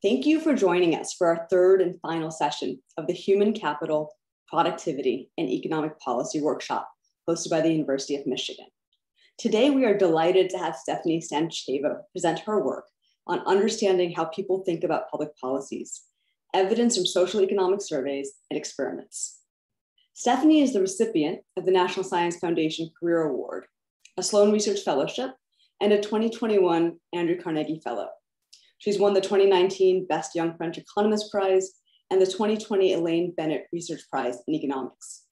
Thank you for joining us for our third and final session of the Human Capital, Productivity, and Economic Policy Workshop hosted by the University of Michigan. Today, we are delighted to have Stefanie Stantcheva present her work on understanding how people think about public policies, evidence from social economic surveys and experiments. Stefanie is the recipient of the National Science Foundation Career Award, a Sloan Research Fellowship, and a 2021 Andrew Carnegie Fellow. She's won the 2019 Best Young French Economist Prize and the 2020 Elaine Bennett Research Prize in Economics.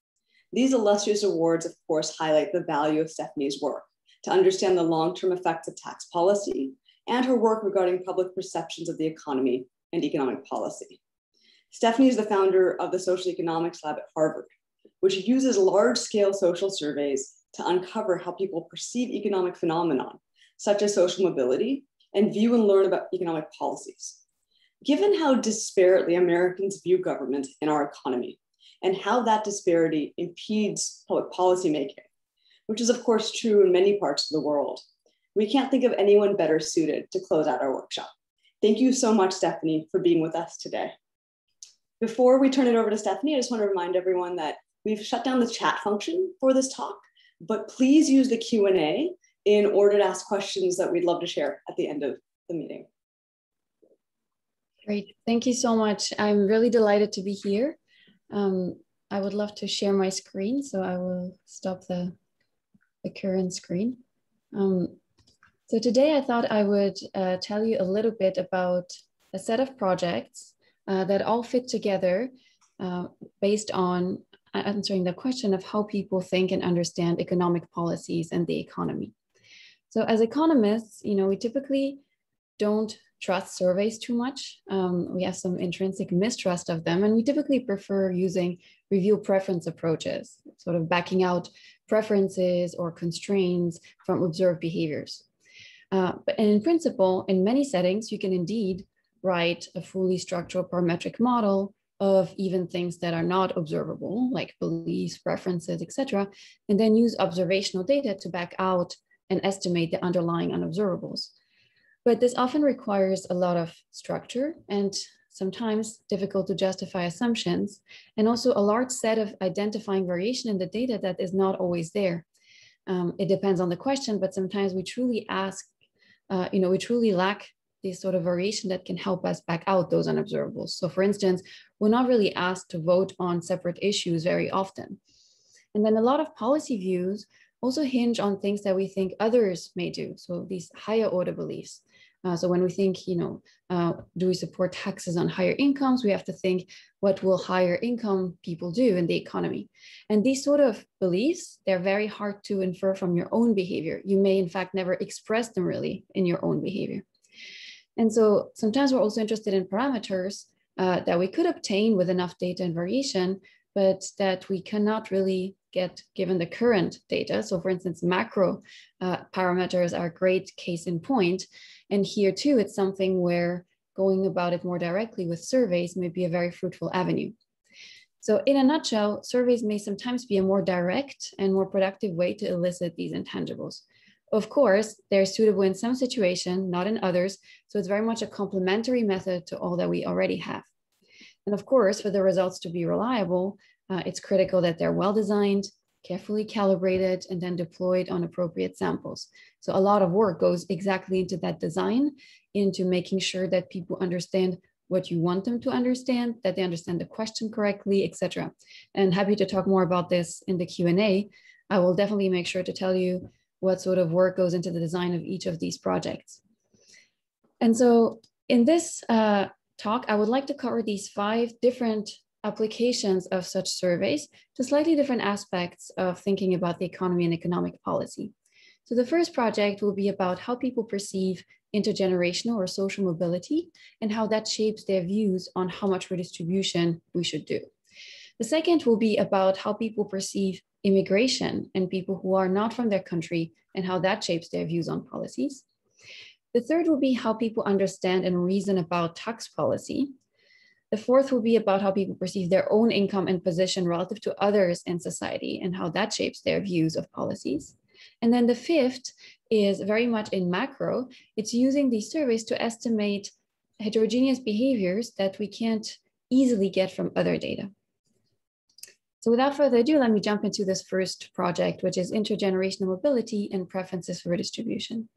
These illustrious awards, of course, highlight the value of Stefanie's work to understand the long-term effects of tax policy and her work regarding public perceptions of the economy and economic policy. Stefanie is the founder of the Social Economics Lab at Harvard, which uses large-scale social surveys to uncover how people perceive economic phenomenon, such as social mobility, and view and learn about economic policies. Given how disparately Americans view government in our economy, and how that disparity impedes public policy making, which is of course true in many parts of the world, we can't think of anyone better suited to close out our workshop. Thank you so much, Stefanie, for being with us today. Before we turn it over to Stefanie, I just want to remind everyone that we've shut down the chat function for this talk, but please use the Q&A in order to ask questions that we'd love to share at the end of the meeting. Great, thank you so much. I'm really delighted to be here. I would love to share my screen, so I will stop the current screen. So today I thought I would tell you a little bit about a set of projects that all fit together based on answering the question of how people think and understand economic policies and the economy. So as economists, we typically don't trust surveys too much. We have some intrinsic mistrust of them, and we typically prefer using review preference approaches, sort of backing out preferences or constraints from observed behaviors. But in principle, in many settings, you can indeed write a fully structural parametric model of even things that are not observable, like beliefs, preferences, etc., and then use observational data to back out and estimate the underlying unobservables. But this often requires a lot of structure and sometimes difficult to justify assumptions, and also a large set of identifying variation in the data that is not always there. It depends on the question, but sometimes we truly we truly lack this sort of variation that can help us back out those unobservables. So for instance, we're not really asked to vote on separate issues very often. And then a lot of policy views also hinge on things that we think others may do. So these higher order beliefs. So when we think, do we support taxes on higher incomes? We have to think, what will higher income people do in the economy? And these sort of beliefs, they're very hard to infer from your own behavior. You may in fact never express them really in your own behavior. And so sometimes we're also interested in parameters that we could obtain with enough data and variation, but that we cannot really get given the current data. So for instance, macro parameters are a great case in point. And here too, it's something where going about it more directly with surveys may be a very fruitful avenue. So in a nutshell, surveys may sometimes be a more direct and more productive way to elicit these intangibles. Of course, they're suitable in some situations, not in others. So it's very much a complementary method to all that we already have. And of course, for the results to be reliable, it's critical that they're well designed, carefully calibrated, and then deployed on appropriate samples. So a lot of work goes exactly into that design, into making sure that people understand what you want them to understand, that they understand the question correctly, etc. And happy to talk more about this in the Q&A. I will definitely make sure to tell you what sort of work goes into the design of each of these projects. And so in this talk, I would like to cover these 5 different applications of such surveys to slightly different aspects of thinking about the economy and economic policy. So the first project will be about how people perceive intergenerational or social mobility and how that shapes their views on how much redistribution we should do. The second will be about how people perceive immigration and people who are not from their country and how that shapes their views on policies. The third will be how people understand and reason about tax policy. The fourth will be about how people perceive their own income and position relative to others in society and how that shapes their views of policies. And then the fifth is very much in macro. It's using these surveys to estimate heterogeneous behaviors that we can't easily get from other data. So without further ado, let me jump into this first project, which is Intergenerational Mobility and Preferences for Redistribution.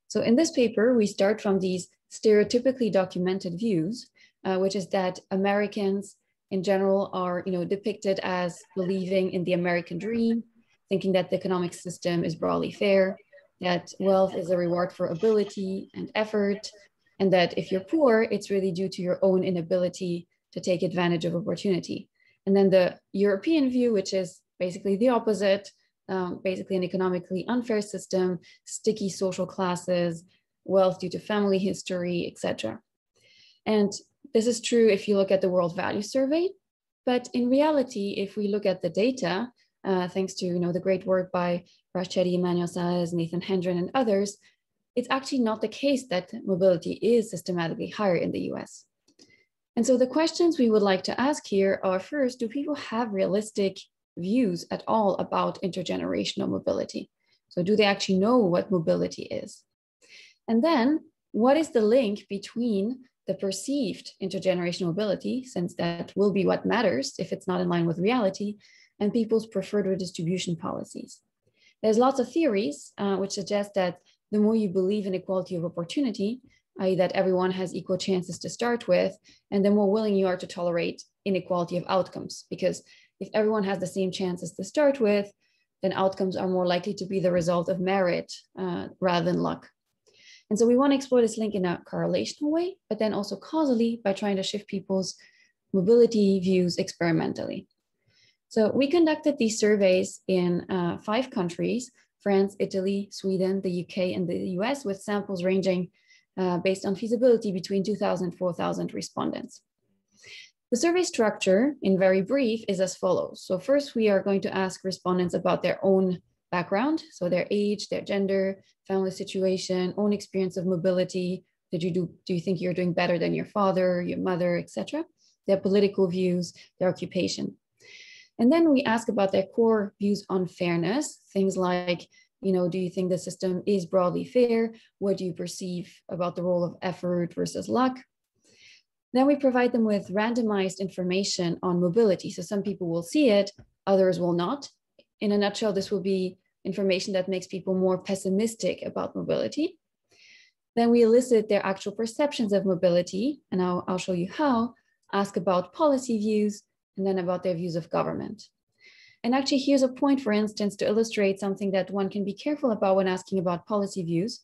So in this paper, we start from these stereotypically documented views, which is that Americans in general are depicted as believing in the American dream, thinking that the economic system is broadly fair, that wealth is a reward for ability and effort, and that if you're poor, it's really due to your own inability to take advantage of opportunity. And then the European view, which is basically the opposite, basically an economically unfair system, sticky social classes, wealth due to family history, etc. And this is true if you look at the World Value Survey, but in reality, if we look at the data, thanks to the great work by Rachetti, Emmanuel Saez, Nathan Hendren, and others, it's actually not the case that mobility is systematically higher in the US. And so the questions we would like to ask here are, first, do people have realistic views at all about intergenerational mobility? So do they actually know what mobility is? And then what is the link between the perceived intergenerational mobility, since that will be what matters if it's not in line with reality, and people's preferred redistribution policies? There's lots of theories which suggest that the more you believe in equality of opportunity, i.e. that everyone has equal chances to start with, and the more willing you are to tolerate inequality of outcomes. Because if everyone has the same chances to start with, then outcomes are more likely to be the result of merit rather than luck. And so we want to explore this link in a correlational way, but then also causally by trying to shift people's mobility views experimentally. So we conducted these surveys in 5 countries: France, Italy, Sweden, the UK, and the US, with samples ranging based on feasibility between 2,000 and 4,000 respondents. The survey structure, in very brief, is as follows. So first, we are going to ask respondents about their own background, so their age, their gender, family situation, own experience of mobility. Do you think you're doing better than your father, your mother, etc.? Their political views, their occupation. And then we ask about their core views on fairness, things like, do you think the system is broadly fair? What do you perceive about the role of effort versus luck? Then we provide them with randomized information on mobility. So some people will see it, others will not. In a nutshell, this will be information that makes people more pessimistic about mobility. Then we elicit their actual perceptions of mobility, and I'll show you how, ask about policy views, and then about their views of government. And actually, here's a point, for instance, to illustrate something that one can be careful about when asking about policy views.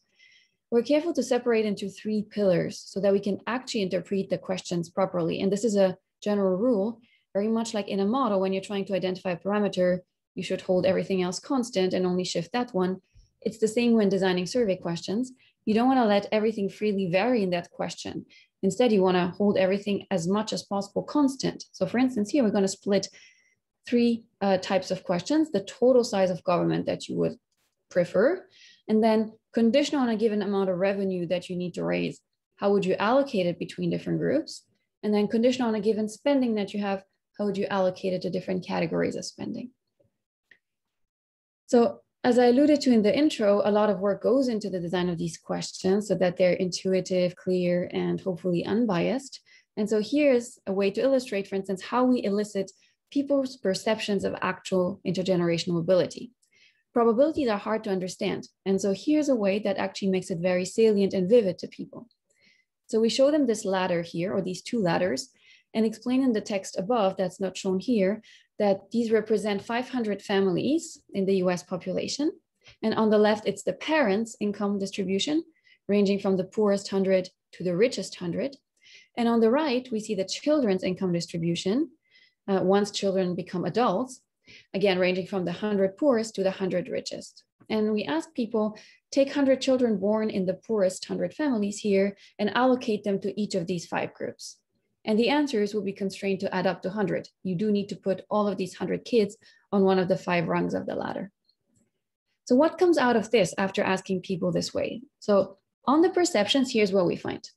We're careful to separate into 3 pillars so that we can actually interpret the questions properly. And this is a general rule, very much like in a model. When you're trying to identify a parameter, you should hold everything else constant and only shift that one. It's the same when designing survey questions. You don't want to let everything freely vary in that question. Instead, you want to hold everything as much as possible constant. So for instance, here we're going to split 3 types of questions: the total size of government that you would prefer, and then conditional on a given amount of revenue that you need to raise, how would you allocate it between different groups? And then conditional on a given spending that you have, how would you allocate it to different categories of spending? So as I alluded to in the intro, a lot of work goes into the design of these questions so that they're intuitive, clear, and hopefully unbiased. And so here's a way to illustrate, for instance, how we elicit people's perceptions of actual intergenerational mobility. Probabilities are hard to understand. And so here's a way that actually makes it very salient and vivid to people. So we show them this ladder here, or these 2 ladders, and explain in the text above, that's not shown here, that these represent 500 families in the US population. And on the left, it's the parents' income distribution, ranging from the poorest 100 to the richest 100. And on the right, we see the children's income distribution once children become adults, again, ranging from the 100 poorest to the 100 richest. And we ask people, take 100 children born in the poorest 100 families here and allocate them to each of these 5 groups. And the answers will be constrained to add up to 100. You do need to put all of these 100 kids on one of the 5 rungs of the ladder. So what comes out of this after asking people this way? So on the perceptions, here's what we find.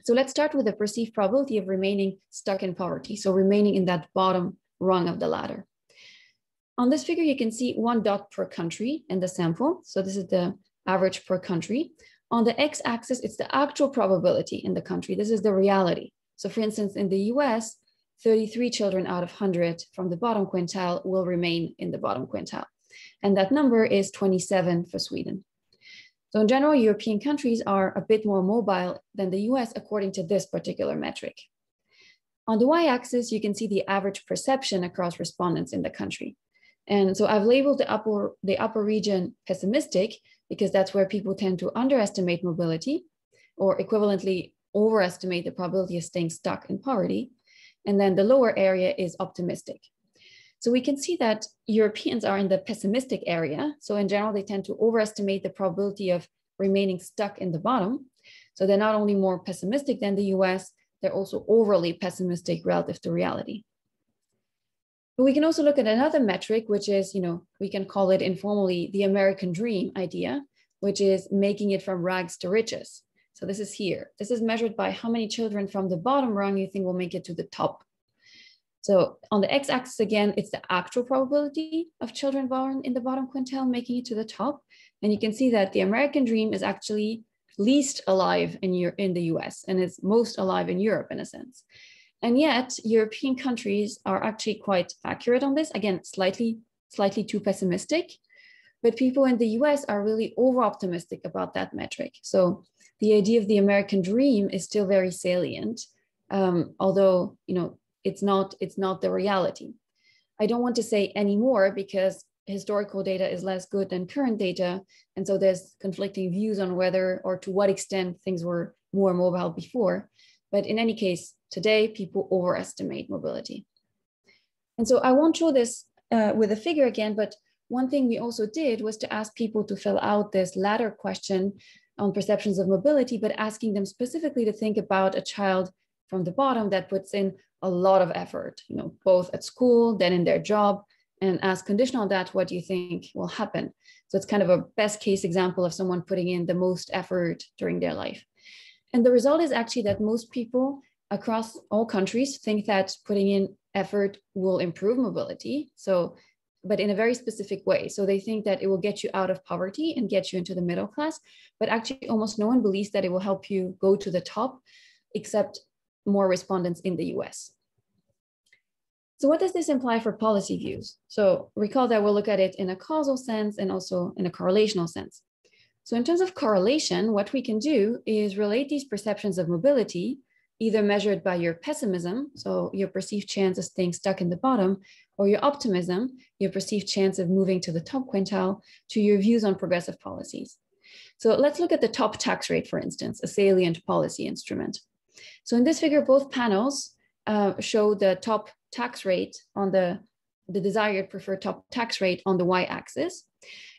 So let's start with the perceived probability of remaining stuck in poverty. So remaining in that bottom rung of the ladder. On this figure, you can see 1 dot per country in the sample. So this is the average per country. On the x-axis, it's the actual probability in the country. This is the reality. So for instance, in the US, 33 children out of 100 from the bottom quintile will remain in the bottom quintile. And that number is 27 for Sweden. So in general, European countries are a bit more mobile than the US according to this particular metric. On the y-axis, you can see the average perception across respondents in the country. And so I've labeled the upper region pessimistic because that's where people tend to underestimate mobility or equivalently overestimate the probability of staying stuck in poverty. And then the lower area is optimistic. So we can see that Europeans are in the pessimistic area. So in general, they tend to overestimate the probability of remaining stuck in the bottom. So they're not only more pessimistic than the US, they're also overly pessimistic relative to reality. But we can also look at another metric, which is, we can call it informally the American dream idea, which is making it from rags to riches. So this is here. This is measured by how many children from the bottom rung you think will make it to the top. So on the x-axis again, it's the actual probability of children born in the bottom quintile making it to the top. And you can see that the American dream is actually least alive in the US and is most alive in Europe in a sense. And yet European countries are actually quite accurate on this. Again, slightly too pessimistic, but people in the US are really over-optimistic about that metric. So the idea of the American dream is still very salient, although, it's not the reality. I don't want to say any more because historical data is less good than current data. And so there's conflicting views on whether or to what extent things were more mobile before. But in any case, today people overestimate mobility. And so I won't show this with a figure again, but one thing we also did was to ask people to fill out this latter question on perceptions of mobility, but asking them specifically to think about a child from the bottom that puts in a lot of effort, both at school, then in their job, and ask conditional on that, what do you think will happen? So it's kind of a best case example of someone putting in the most effort during their life. And the result is actually that most people across all countries think that putting in effort will improve mobility. So, but in a very specific way. So they think that it will get you out of poverty and get you into the middle class, but actually almost no one believes that it will help you go to the top, except more respondents in the US. So what does this imply for policy views? So recall that we'll look at it in a causal sense and also in a correlational sense. So in terms of correlation, what we can do is relate these perceptions of mobility, either measured by your pessimism, so your perceived chance of staying stuck in the bottom, or your optimism, your perceived chance of moving to the top quintile, to your views on progressive policies. So let's look at the top tax rate, for instance, a salient policy instrument. So in this figure, both panels show the top tax rate on the desired preferred top tax rate on the y-axis.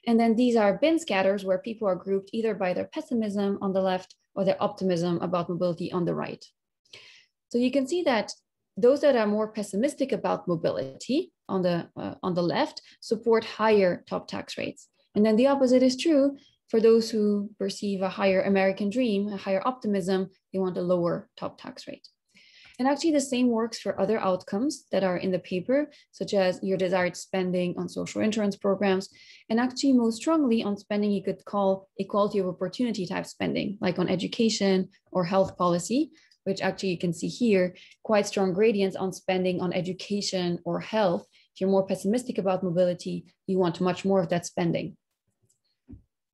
And then these are bin scatters where people are grouped either by their pessimism on the left or their optimism about mobility on the right. So you can see that those that are more pessimistic about mobility on the left support higher top tax rates. And then the opposite is true for those who perceive a higher American dream, a higher optimism, they want a lower top tax rate. And actually the same works for other outcomes that are in the paper, such as your desired spending on social insurance programs, and actually most strongly on spending you could call equality of opportunity type spending, like on education or health policy, which actually you can see here, quite strong gradients on spending on education or health. If you're more pessimistic about mobility, you want much more of that spending.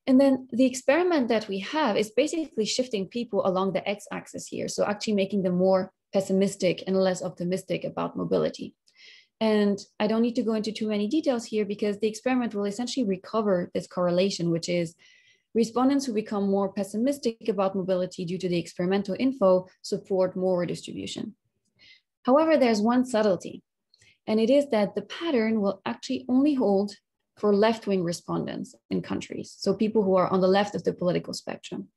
And then the experiment that we have is basically shifting people along the x-axis here. So actually making them more pessimistic and less optimistic about mobility. And I don't need to go into too many details here because the experiment will essentially recover this correlation, which is respondents who become more pessimistic about mobility due to the experimental info support more redistribution. However, there's one subtlety, and it is that the pattern will actually only hold for left-wing respondents in countries, so people who are on the left of the political spectrum.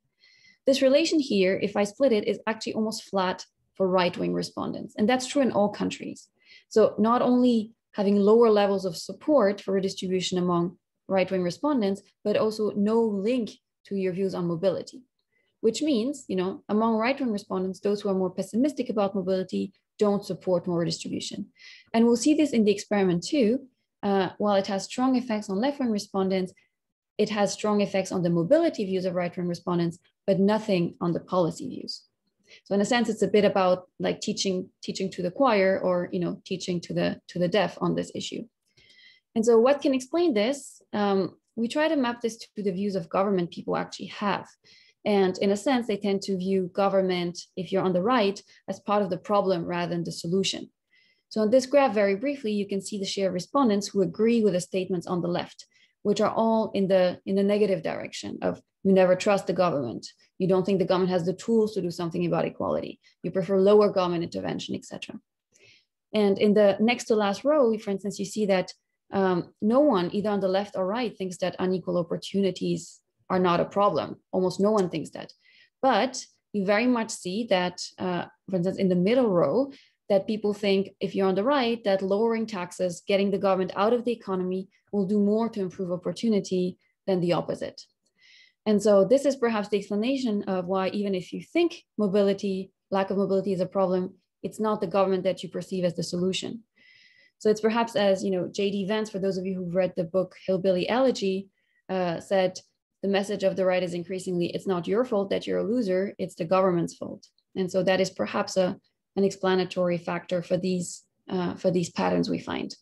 This relation here, if I split it, is actually almost flat for right-wing respondents, and that's true in all countries. So not only having lower levels of support for redistribution among right-wing respondents, but also no link to your views on mobility, which means, among right-wing respondents, those who are more pessimistic about mobility don't support more redistribution. And we'll see this in the experiment too. While it has strong effects on left-wing respondents, it has strong effects on the mobility views of right-wing respondents, but nothing on the policy views. So in a sense, it's a bit about like teaching to the choir, or teaching to the deaf on this issue. And so what can explain this? We try to map this to the views of government people actually have. And in a sense, they tend to view government, if you're on the right, as part of the problem rather than the solution. So in this graph, very briefly, you can see the share of respondents who agree with the statements on the left, which are all in the negative direction of you never trust the government. You don't think the government has the tools to do something about equality. You prefer lower government intervention, etc. And in the next to last row, for instance, you see that no one, either on the left or right, thinks that unequal opportunities are not a problem. Almost no one thinks that. But you very much see that, for instance, in the middle row, that people think, if you're on the right, that lowering taxes, getting the government out of the economy will do more to improve opportunity than the opposite. And so this is perhaps the explanation of why, even if you think lack of mobility is a problem, it's not the government that you perceive as the solution. So it's perhaps as, J.D. Vance, for those of you who've read the book Hillbilly Elegy, said, the message of the right is increasingly, it's not your fault that you're a loser, it's the government's fault. And so that is perhaps an explanatory factor for these patterns we find.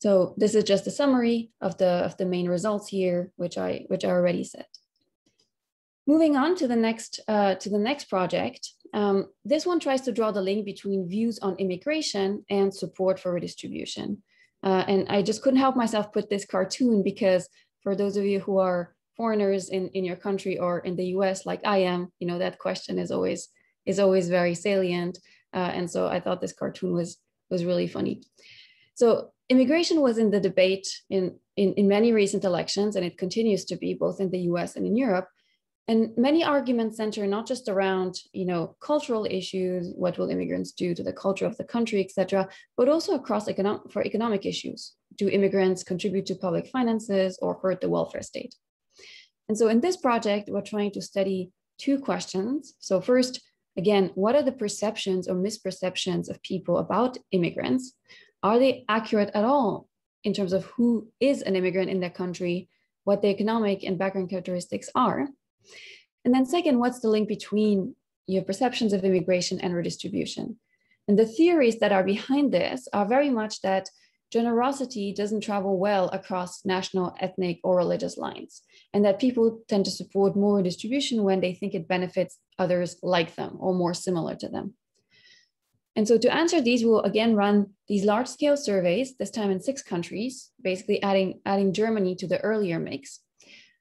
So this is just a summary of the main results here, which I already said. Moving on to the next project, this one tries to draw the link between views on immigration and support for redistribution. And I just couldn't help myself put this cartoon because for those of you who are foreigners in your country or in the US like I am, that question is always very salient. And so I thought this cartoon was really funny. So immigration was in the debate in many recent elections, and it continues to be both in the US and in Europe. And many arguments center not just around, cultural issues, what will immigrants do to the culture of the country, et cetera, but also across for economic issues. Do immigrants contribute to public finances or hurt the welfare state? And so in this project, we're trying to study two questions. So first, again, what are the perceptions or misperceptions of people about immigrants? Are they accurate at all in terms of who is an immigrant in their country, what the economic and background characteristics are? And then second, what's the link between your perceptions of immigration and redistribution? And the theories that are behind this are very much that generosity doesn't travel well across national, ethnic, or religious lines, and that people tend to support more redistribution when they think it benefits others like them or more similar to them. And so to answer these, we'll again run these large-scale surveys, this time in 6 countries, basically adding Germany to the earlier mix.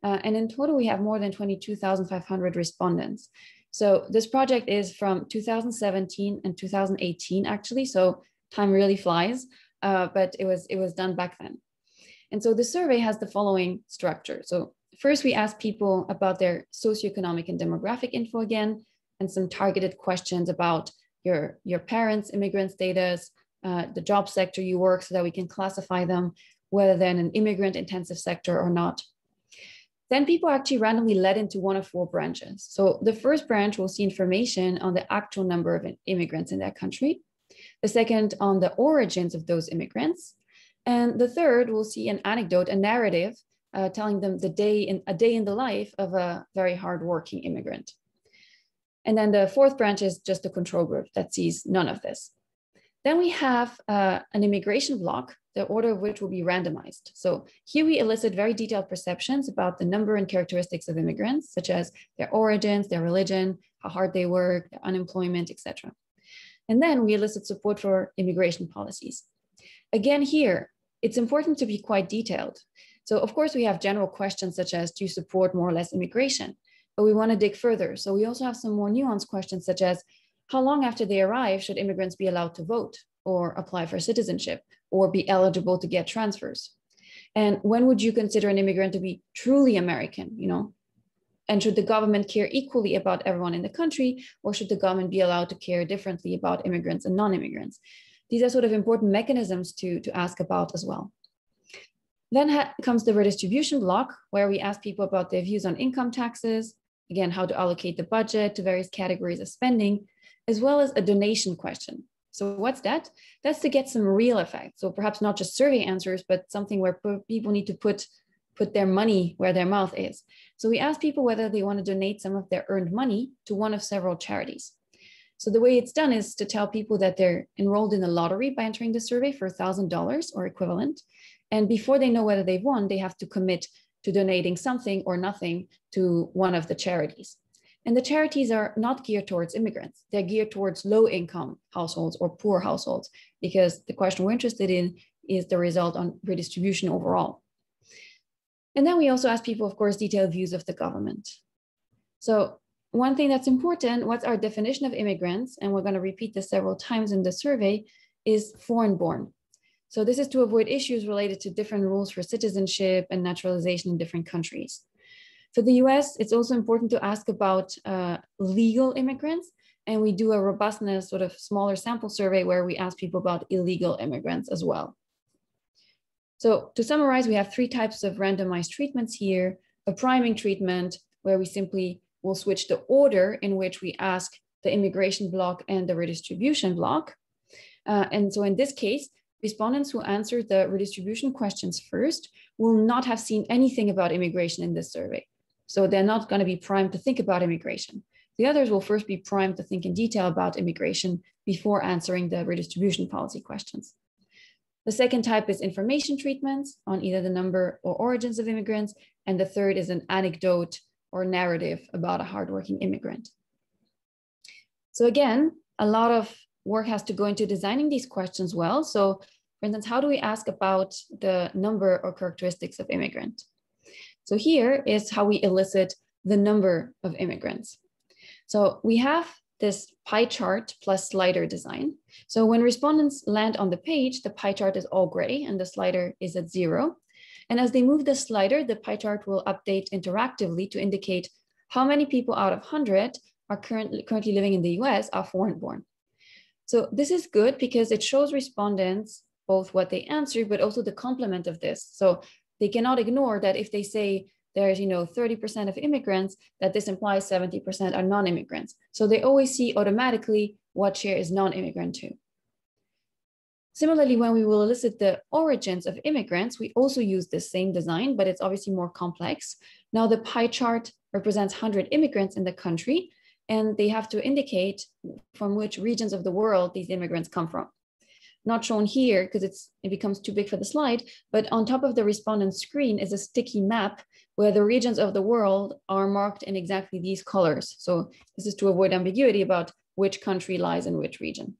And in total, we have more than 22,500 respondents. So this project is from 2017 and 2018, actually. So time really flies, but it was done back then. And so the survey has the following structure. So first, we ask people about their socioeconomic and demographic info again, and some targeted questions about your parents' immigrant status, the job sector you work, so that we can classify them, whether they're in an immigrant-intensive sector or not. Then people are actually randomly led into one of 4 branches. So the first branch will see information on the actual number of immigrants in that country. The second on the origins of those immigrants. And the third will see an anecdote, a narrative, telling them a day in the life of a very hardworking immigrant. And then the fourth branch is just the control group that sees none of this. Then we have an immigration block, the order of which will be randomized. So here we elicit very detailed perceptions about the number and characteristics of immigrants, such as their origins, their religion, how hard they work, their unemployment, etc. And then we elicit support for immigration policies. Again, here, it's important to be quite detailed. So of course, we have general questions such as, do you support more or less immigration? But we want to dig further. So we also have some more nuanced questions such as, how long after they arrive should immigrants be allowed to vote or apply for citizenship or be eligible to get transfers? And when would you consider an immigrant to be truly American, And should the government care equally about everyone in the country, or should the government be allowed to care differently about immigrants and non-immigrants? These are sort of important mechanisms to ask about as well. Then comes the redistribution block, where we ask people about their views on income taxes, again, how to allocate the budget to various categories of spending, as well as a donation question. So what's that? That's to get some real effect. So perhaps not just survey answers, but something where people need to put put their money where their mouth is. So we asked people whether they want to donate some of their earned money to one of several charities. So the way it's done is to tell people that they're enrolled in a lottery by entering the survey for $1,000 or equivalent. And before they know whether they've won, they have to commit to donating something or nothing to one of the charities. And the charities are not geared towards immigrants. They're geared towards low-income households or poor households, because the question we're interested in is the result on redistribution overall. And then we also ask people, of course, detailed views of the government. So one thing that's important, what's our definition of immigrants? And we're going to repeat this several times in the survey, is foreign-born. So this is to avoid issues related to different rules for citizenship and naturalization in different countries. For the US, it's also important to ask about legal immigrants. And we do a robustness sort of smaller sample survey where we ask people about illegal immigrants as well. So to summarize, we have 3 types of randomized treatments here: a priming treatment, where we simply will switch the order in which we ask the immigration block and the redistribution block. And so in this case, respondents who answered the redistribution questions first will not have seen anything about immigration in this survey. So they're not going to be primed to think about immigration. The others will first be primed to think in detail about immigration before answering the redistribution policy questions. The second type is information treatments on either the number or origins of immigrants. And the third is an anecdote or narrative about a hardworking immigrant. So again, a lot of work has to go into designing these questions well. So for instance, how do we ask about the number or characteristics of immigrant? So here is how we elicit the number of immigrants. So we have this pie chart plus slider design. So when respondents land on the page, the pie chart is all gray and the slider is at 0. And as they move the slider, the pie chart will update interactively to indicate how many people out of 100 are currently living in the US are foreign-born. So this is good because it shows respondents both what they answered, but also the complement of this. So they cannot ignore that if they say there's 30% of immigrants, that this implies 70% are non-immigrants. So they always see automatically what share is non-immigrant too. Similarly, when we will elicit the origins of immigrants, we also use the same design, but it's obviously more complex. Now the pie chart represents 100 immigrants in the country, and they have to indicate from which regions of the world these immigrants come from. Not shown here because it becomes too big for the slide, but on top of the respondent screen is a sticky map where the regions of the world are marked in exactly these colors. So this is to avoid ambiguity about which country lies in which region.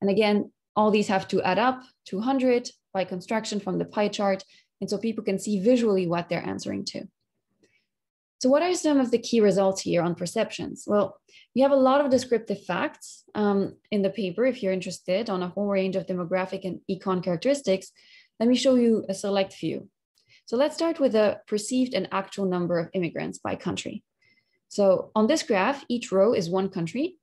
And again, all these have to add up to 100 by construction from the pie chart. And so people can see visually what they're answering to. So what are some of the key results here on perceptions? Well, we have a lot of descriptive facts in the paper, if you're interested, on a whole range of demographic and econ characteristics. Let me show you a select few. So let's start with the perceived and actual number of immigrants by country. So on this graph, each row is one country,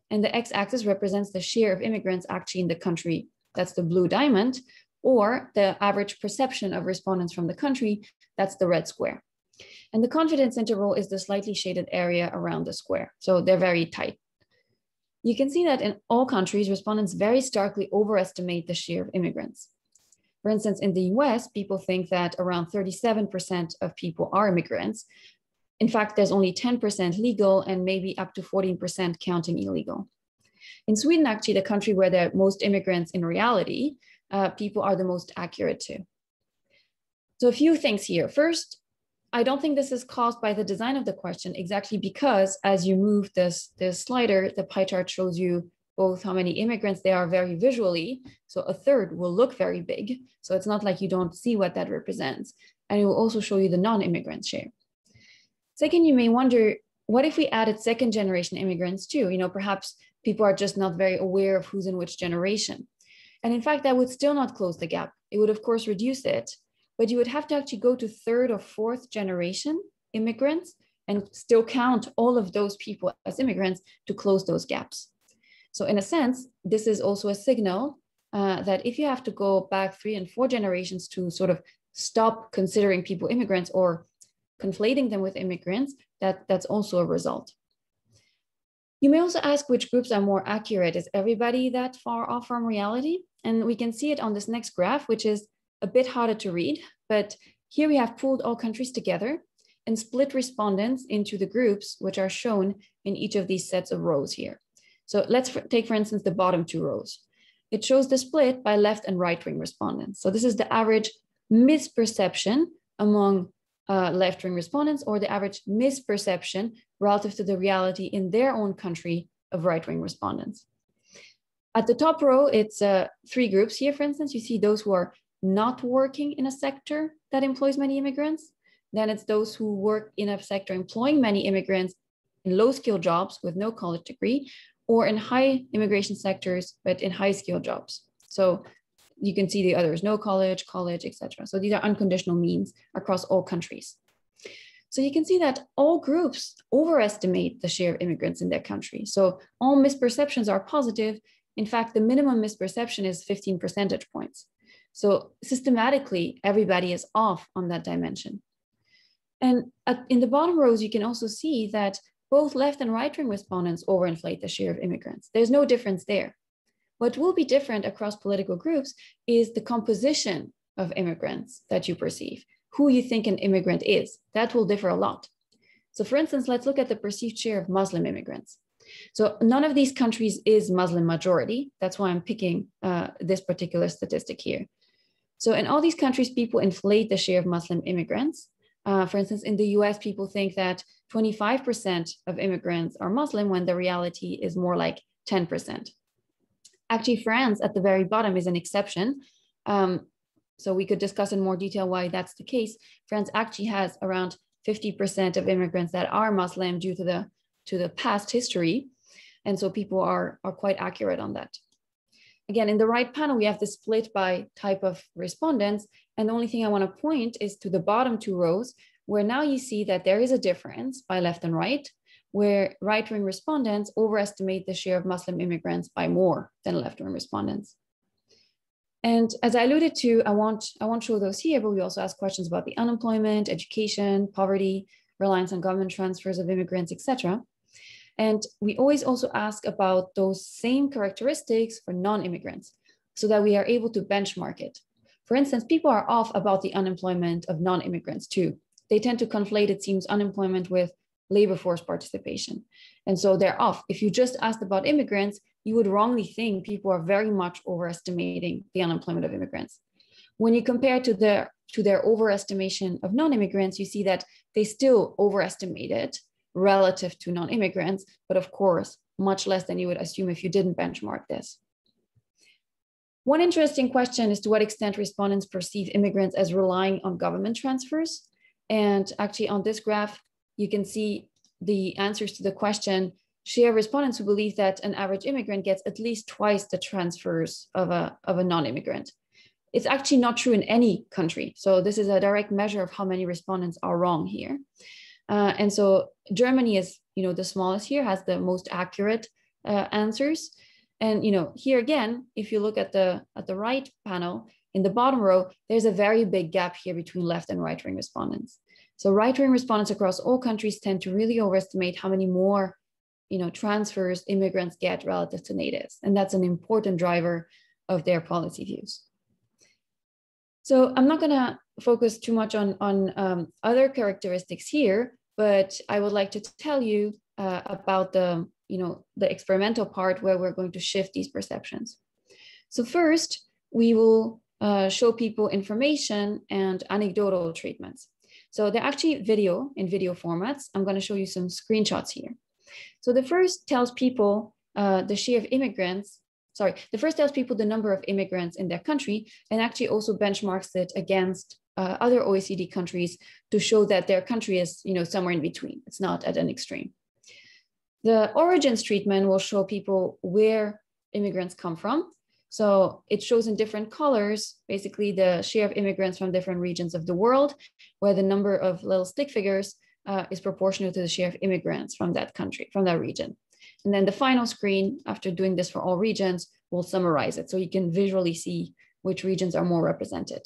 and the x-axis represents the share of immigrants actually in the country. That's the blue diamond, or the average perception of respondents from the country. That's the red square. And the confidence interval is the slightly shaded area around the square. So they're very tight. You can see that in all countries, respondents very starkly overestimate the share of immigrants. For instance, in the US, people think that around 37% of people are immigrants. In fact, there's only 10% legal and maybe up to 14% counting illegal. In Sweden, actually, the country where there are most immigrants in reality, people are the most accurate to. So a few things here. First, I don't think this is caused by the design of the question, exactly because as you move this slider, the pie chart shows you both how many immigrants there are very visually. So a third will look very big. So it's not like you don't see what that represents. And it will also show you the non-immigrant share. Second, you may wonder, what if we added second generation immigrants too? Perhaps people are just not very aware of who's in which generation. And in fact, that would still not close the gap. It would, of course, reduce it. But you would have to actually go to third or fourth generation immigrants and still count all of those people as immigrants to close those gaps. So in a sense, this is also a signal that if you have to go back 3 and 4 generations to sort of stop considering people immigrants or conflating them with immigrants, that's also a result. You may also ask which groups are more accurate. Is everybody that far off from reality? And we can see it on this next graph, which is a bit harder to read, but here we have pulled all countries together and split respondents into the groups which are shown in each of these sets of rows here. So let's take, for instance, the bottom two rows. It shows the split by left and right-wing respondents. So this is the average misperception among left-wing respondents, or the average misperception relative to the reality in their own country of right-wing respondents. At the top row, it's 3 groups here, for instance. You see those who are not working in a sector that employs many immigrants. Then it's those who work in a sector employing many immigrants in low-skilled jobs with no college degree, or in high immigration sectors, but in high-skilled jobs. So you can see the others, no college, etc. So these are unconditional means across all countries. So you can see that all groups overestimate the share of immigrants in their country. So all misperceptions are positive. In fact, the minimum misperception is 15 percentage points. So systematically, everybody is off on that dimension. And in the bottom rows, you can also see that both left and right-wing respondents overinflate the share of immigrants. There's no difference there. What will be different across political groups is the composition of immigrants that you perceive, who you think an immigrant is. That will differ a lot. So for instance, let's look at the perceived share of Muslim immigrants. So none of these countries is Muslim majority. That's why I'm picking this particular statistic here. So in all these countries, people inflate the share of Muslim immigrants. For instance, in the US, people think that 25% of immigrants are Muslim when the reality is more like 10%. Actually, France at the very bottom is an exception. So we could discuss in more detail why that's the case. France actually has around 50% of immigrants that are Muslim due to the past history. And so people are quite accurate on that. Again, in the right panel, we have the split by type of respondents. And the only thing I want to point is to the bottom 2 rows, where now you see that there is a difference by left and right, where right-wing respondents overestimate the share of Muslim immigrants by more than left-wing respondents. And as I alluded to, I won't show those here, but we also ask questions about the unemployment, education, poverty, reliance on government transfers of immigrants, etc. And we always also ask about those same characteristics for non-immigrants so that we are able to benchmark it. For instance, people are off about the unemployment of non-immigrants too. They tend to conflate, it seems, unemployment with labor force participation. And so they're off. If you just asked about immigrants, you would wrongly think people are very much overestimating the unemployment of immigrants. When you compare to their overestimation of non-immigrants, you see that they still overestimate it relative to non-immigrants, but of course, much less than you would assume if you didn't benchmark this. One interesting question is to what extent respondents perceive immigrants as relying on government transfers. And actually on this graph, you can see the answers to the question, share respondents who believe that an average immigrant gets at least twice the transfers of a non-immigrant. It's actually not true in any country. So this is a direct measure of how many respondents are wrong here. And so Germany is, the smallest here, has the most accurate answers. And, here again, if you look at the right panel, in the bottom row, there's a very big gap here between left and right-wing respondents. So right-wing respondents across all countries tend to really overestimate how many more, transfers immigrants get relative to natives. And that's an important driver of their policy views. So I'm not going to focus too much on other characteristics here, but I would like to tell you about the experimental part where we're going to shift these perceptions. So first, we will show people information and anecdotal treatments. So they're actually in video formats. I'm going to show you some screenshots here. So the first tells people the share of immigrants. The first tells people the number of immigrants in their country, and actually also benchmarks it against other OECD countries to show that their country is, somewhere in between. It's not at an extreme. The origins treatment will show people where immigrants come from. So it shows in different colors, basically the share of immigrants from different regions of the world, where the number of little stick figures is proportional to the share of immigrants from that country, from that region. And then the final screen, after doing this for all regions, will summarize it. So you can visually see which regions are more represented.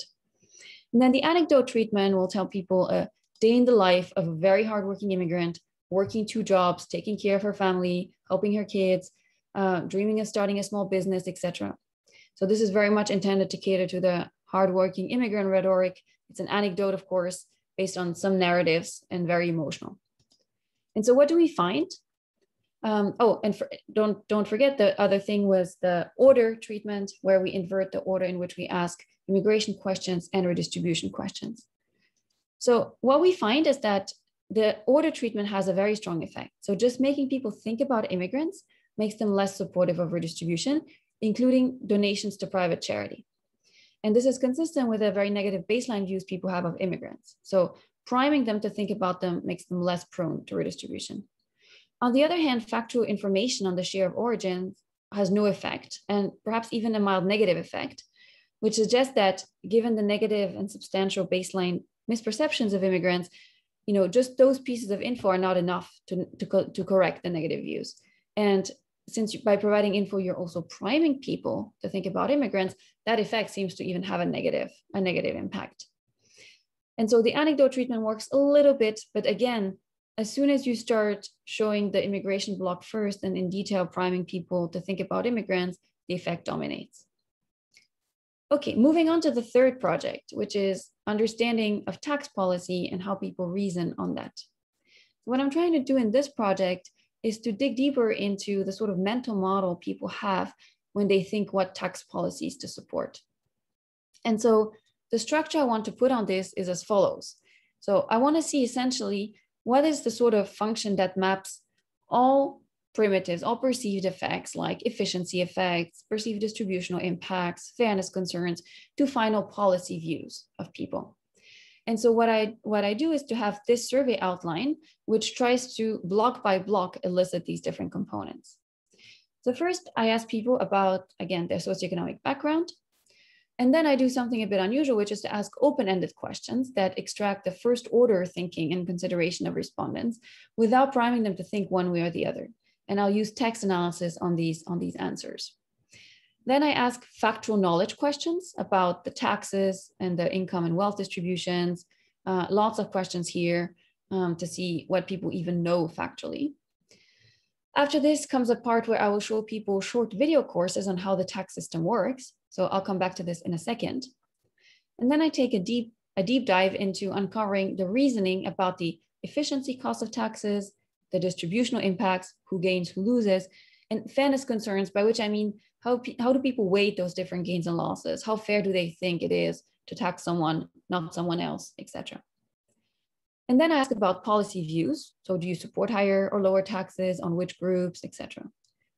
And then the anecdote treatment will tell people a day in the life of a very hardworking immigrant, working 2 jobs, taking care of her family, helping her kids, dreaming of starting a small business, etc. So this is very much intended to cater to the hardworking immigrant rhetoric It's an anecdote, of course, based on some narratives and very emotional. And so what do we find? Don't forget the other thing was the order treatment, where we invert the order in which we ask immigration questions and redistribution questions. So what we find is that the order treatment has a very strong effect. So just making people think about immigrants makes them less supportive of redistribution, including donations to private charity. And this is consistent with the very negative baseline views people have of immigrants. So priming them to think about them makes them less prone to redistribution. On the other hand, factual information on the share of origins has no effect, and perhaps even a mild negative effect, which suggests that given the negative and substantial baseline misperceptions of immigrants, just those pieces of info are not enough to correct the negative views. And since by providing info, you're also priming people to think about immigrants, that effect seems to even have a negative impact. And so the anecdote treatment works a little bit, but again, as soon as you start showing the immigration block first and in detail priming people to think about immigrants, the effect dominates. Okay, moving on to the third project, which is understanding of tax policy and how people reason on that. What I'm trying to do in this project is to dig deeper into the sort of mental model people have when they think what tax policies to support. And so the structure I want to put on this is as follows. So I want to see essentially what is the sort of function that maps all primitives, all perceived effects like efficiency effects, perceived distributional impacts, fairness concerns, to final policy views of people. And so what I do is to have this survey outline, which tries to block by block elicit these different components. So first, I ask people about, again, their socioeconomic background. And then I do something a bit unusual, which is to ask open-ended questions that extract the first order thinking and consideration of respondents without priming them to think one way or the other. And I'll use text analysis on these answers. Then I ask factual knowledge questions about the taxes and the income and wealth distributions. Lots of questions here to see what people even know factually. After this comes a part where I will show people short video courses on how the tax system works. So I'll come back to this in a second. And then I take a deep dive into uncovering the reasoning about the efficiency cost of taxes, the distributional impacts, who gains, who loses, and fairness concerns, by which I mean, how do people weight those different gains and losses? How fair do they think it is to tax someone, not someone else, etc. And then I ask about policy views. So do you support higher or lower taxes on which groups, etc.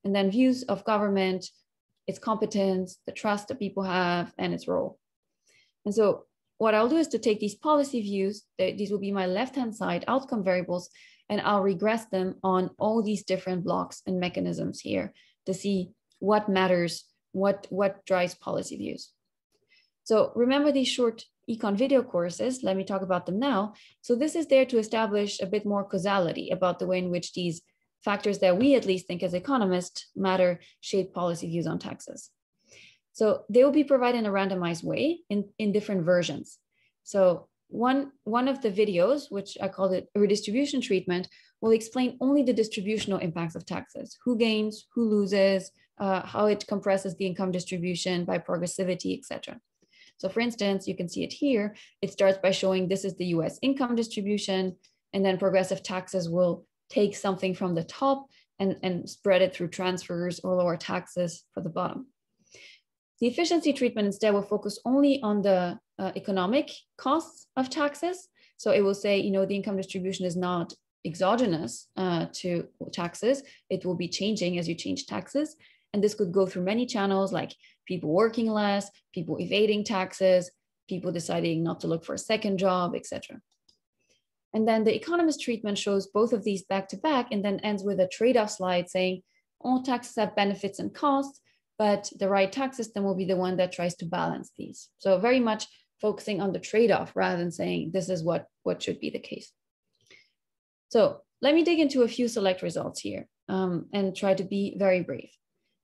And then views of government, its competence, the trust that people have, and its role. And so what I'll do is to take these policy views, these will be my left-hand side outcome variables, and I'll regress them on all these different blocks and mechanisms here to see what matters, what drives policy views. So remember these short econ video courses, let me talk about them now. So this is there to establish a bit more causality about the way in which these factors that we at least think as economists matter shape policy views on taxes. So they will be provided in a randomized way in different versions. So one of the videos, which I called it a redistribution treatment, will explain only the distributional impacts of taxes, who gains, who loses, how it compresses the income distribution by progressivity, etc. So for instance, you can see it here. It starts by showing this is the US income distribution, and then progressive taxes will take something from the top and spread it through transfers or lower taxes for the bottom. The efficiency treatment instead will focus only on the economic costs of taxes. So it will say, the income distribution is not exogenous to taxes. It will be changing as you change taxes. And this could go through many channels like people working less, people evading taxes, people deciding not to look for a second job, etc. And then the Economist treatment shows both of these back to back and then ends with a trade-off slide saying all taxes have benefits and costs, but the right tax system will be the one that tries to balance these. So very much focusing on the trade-off rather than saying this is what should be the case. So let me dig into a few select results here and try to be very brief.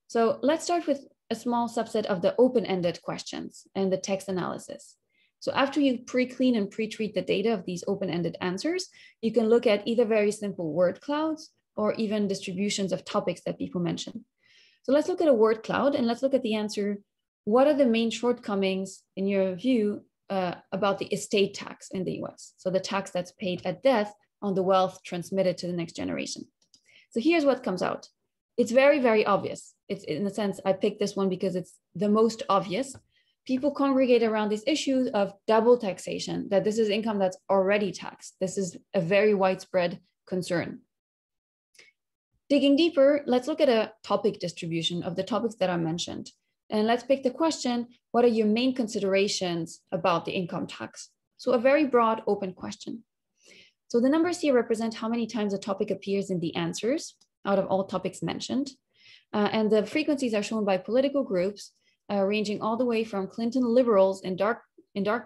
So let's start with a small subset of the open-ended questions and the text analysis. So after you pre-clean and pre-treat the data of these open-ended answers, you can look at either very simple word clouds or even distributions of topics that people mention. So let's look at a word cloud and let's look at the answer. What are the main shortcomings in your view about the estate tax in the US. So the tax that's paid at death on the wealth transmitted to the next generation. So here's what comes out. It's very, very obvious. It's, in a sense, I picked this one because it's the most obvious. People congregate around these issues of double taxation, that this is income that's already taxed. This is a very widespread concern. Digging deeper, let's look at a topic distribution of the topics that I mentioned. And let's pick the question, what are your main considerations about the income tax? So a very broad, open question. So the numbers here represent how many times a topic appears in the answers out of all topics mentioned. And the frequencies are shown by political groups, ranging all the way from Clinton liberals in dark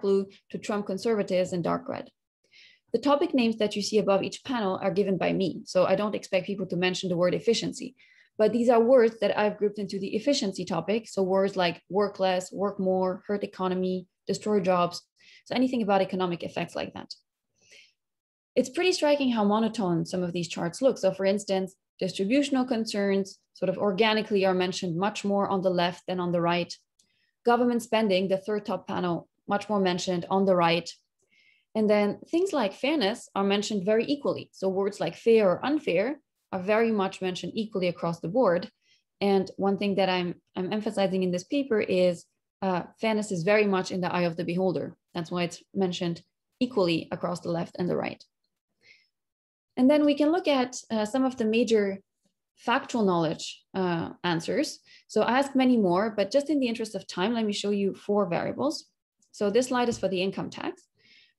blue to Trump conservatives in dark red. The topic names that you see above each panel are given by me, so I don't expect people to mention the word efficiency, but these are words that I've grouped into the efficiency topic. So words like work less, work more, hurt economy, destroy jobs, so anything about economic effects like that. It's pretty striking how monotone some of these charts look. So for instance, distributional concerns sort of organically are mentioned much more on the left than on the right. Government spending, the third top panel, much more mentioned on the right. And then things like fairness are mentioned very equally. So words like fair or unfair are very much mentioned equally across the board. And one thing that I'm emphasizing in this paper is fairness is very much in the eye of the beholder. That's why it's mentioned equally across the left and the right. And then we can look at some of the major factual knowledge answers. So I asked many more, but just in the interest of time, let me show you 4 variables. So this slide is for the income tax.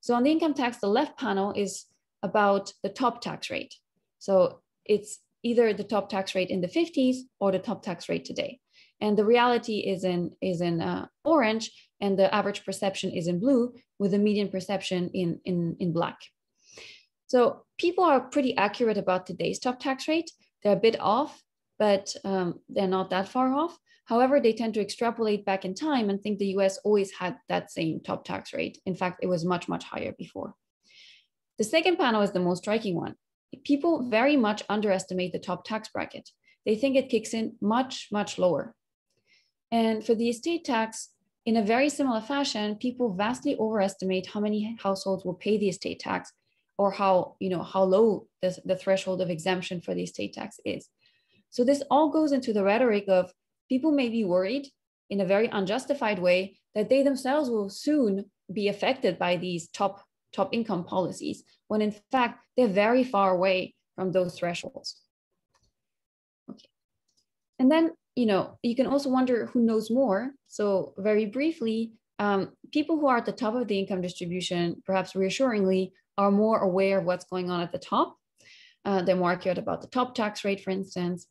So on the income tax, the left panel is about the top tax rate. So it's either the top tax rate in the 50s or the top tax rate today. And the reality is in orange, and the average perception is in blue, with the median perception in black. So people are pretty accurate about today's top tax rate. They're a bit off, but they're not that far off. However, they tend to extrapolate back in time and think the US always had that same top tax rate. In fact, it was much, much higher before. The second panel is the most striking one. People very much underestimate the top tax bracket. They think it kicks in much, much lower. And for the estate tax, in a very similar fashion, people vastly overestimate how many households will pay the estate tax, or how low the threshold of exemption for the estate tax is. So this all goes into the rhetoric of people may be worried in a very unjustified way that they themselves will soon be affected by these top income policies, when in fact, they're very far away from those thresholds. Okay. And then, you can also wonder who knows more. So very briefly, people who are at the top of the income distribution, perhaps reassuringly, are more aware of what's going on at the top. They're more accurate about the top tax rate, for instance.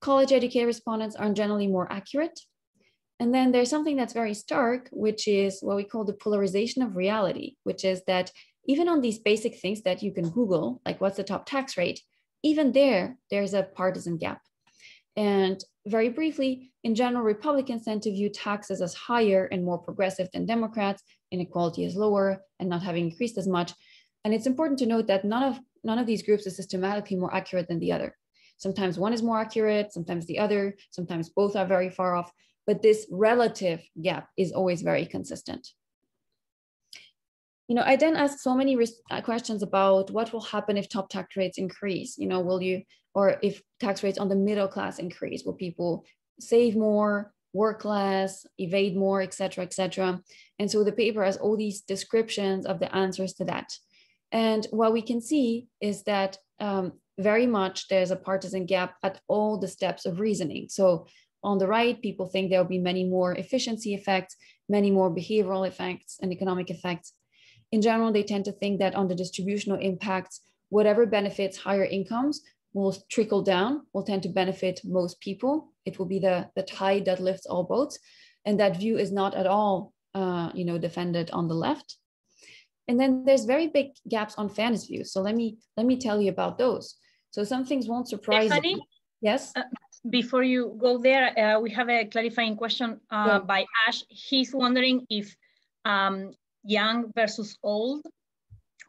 College educated respondents are generally more accurate. And then there's something that's very stark, which is what we call the polarization of reality, which is that even on these basic things that you can Google, like what's the top tax rate, even there's a partisan gap. And very briefly, in general, Republicans tend to view taxes as higher and more progressive than Democrats. Inequality is lower and not having increased as much. And it's important to note that none of these groups is systematically more accurate than the other. Sometimes one is more accurate, sometimes the other, sometimes both are very far off, but this relative gap is always very consistent. I then asked so many questions about what will happen if top tax rates increase, or if tax rates on the middle class increase, will people save more, work less, evade more, et cetera, et cetera. And so the paper has all these descriptions of the answers to that. And what we can see is that very much there's a partisan gap at all the steps of reasoning. So on the right, people think there'll be many more efficiency effects, many more behavioral effects and economic effects. In general, they tend to think that on the distributional impacts, whatever benefits higher incomes will trickle down, will tend to benefit most people. It will be the tide that lifts all boats. And that view is not at all defended on the left. And then there's very big gaps on fairness views. So let me tell you about those. So some things won't surprise Stefanie, you. Yes? Before you go there, we have a clarifying question by Ash. He's wondering if young versus old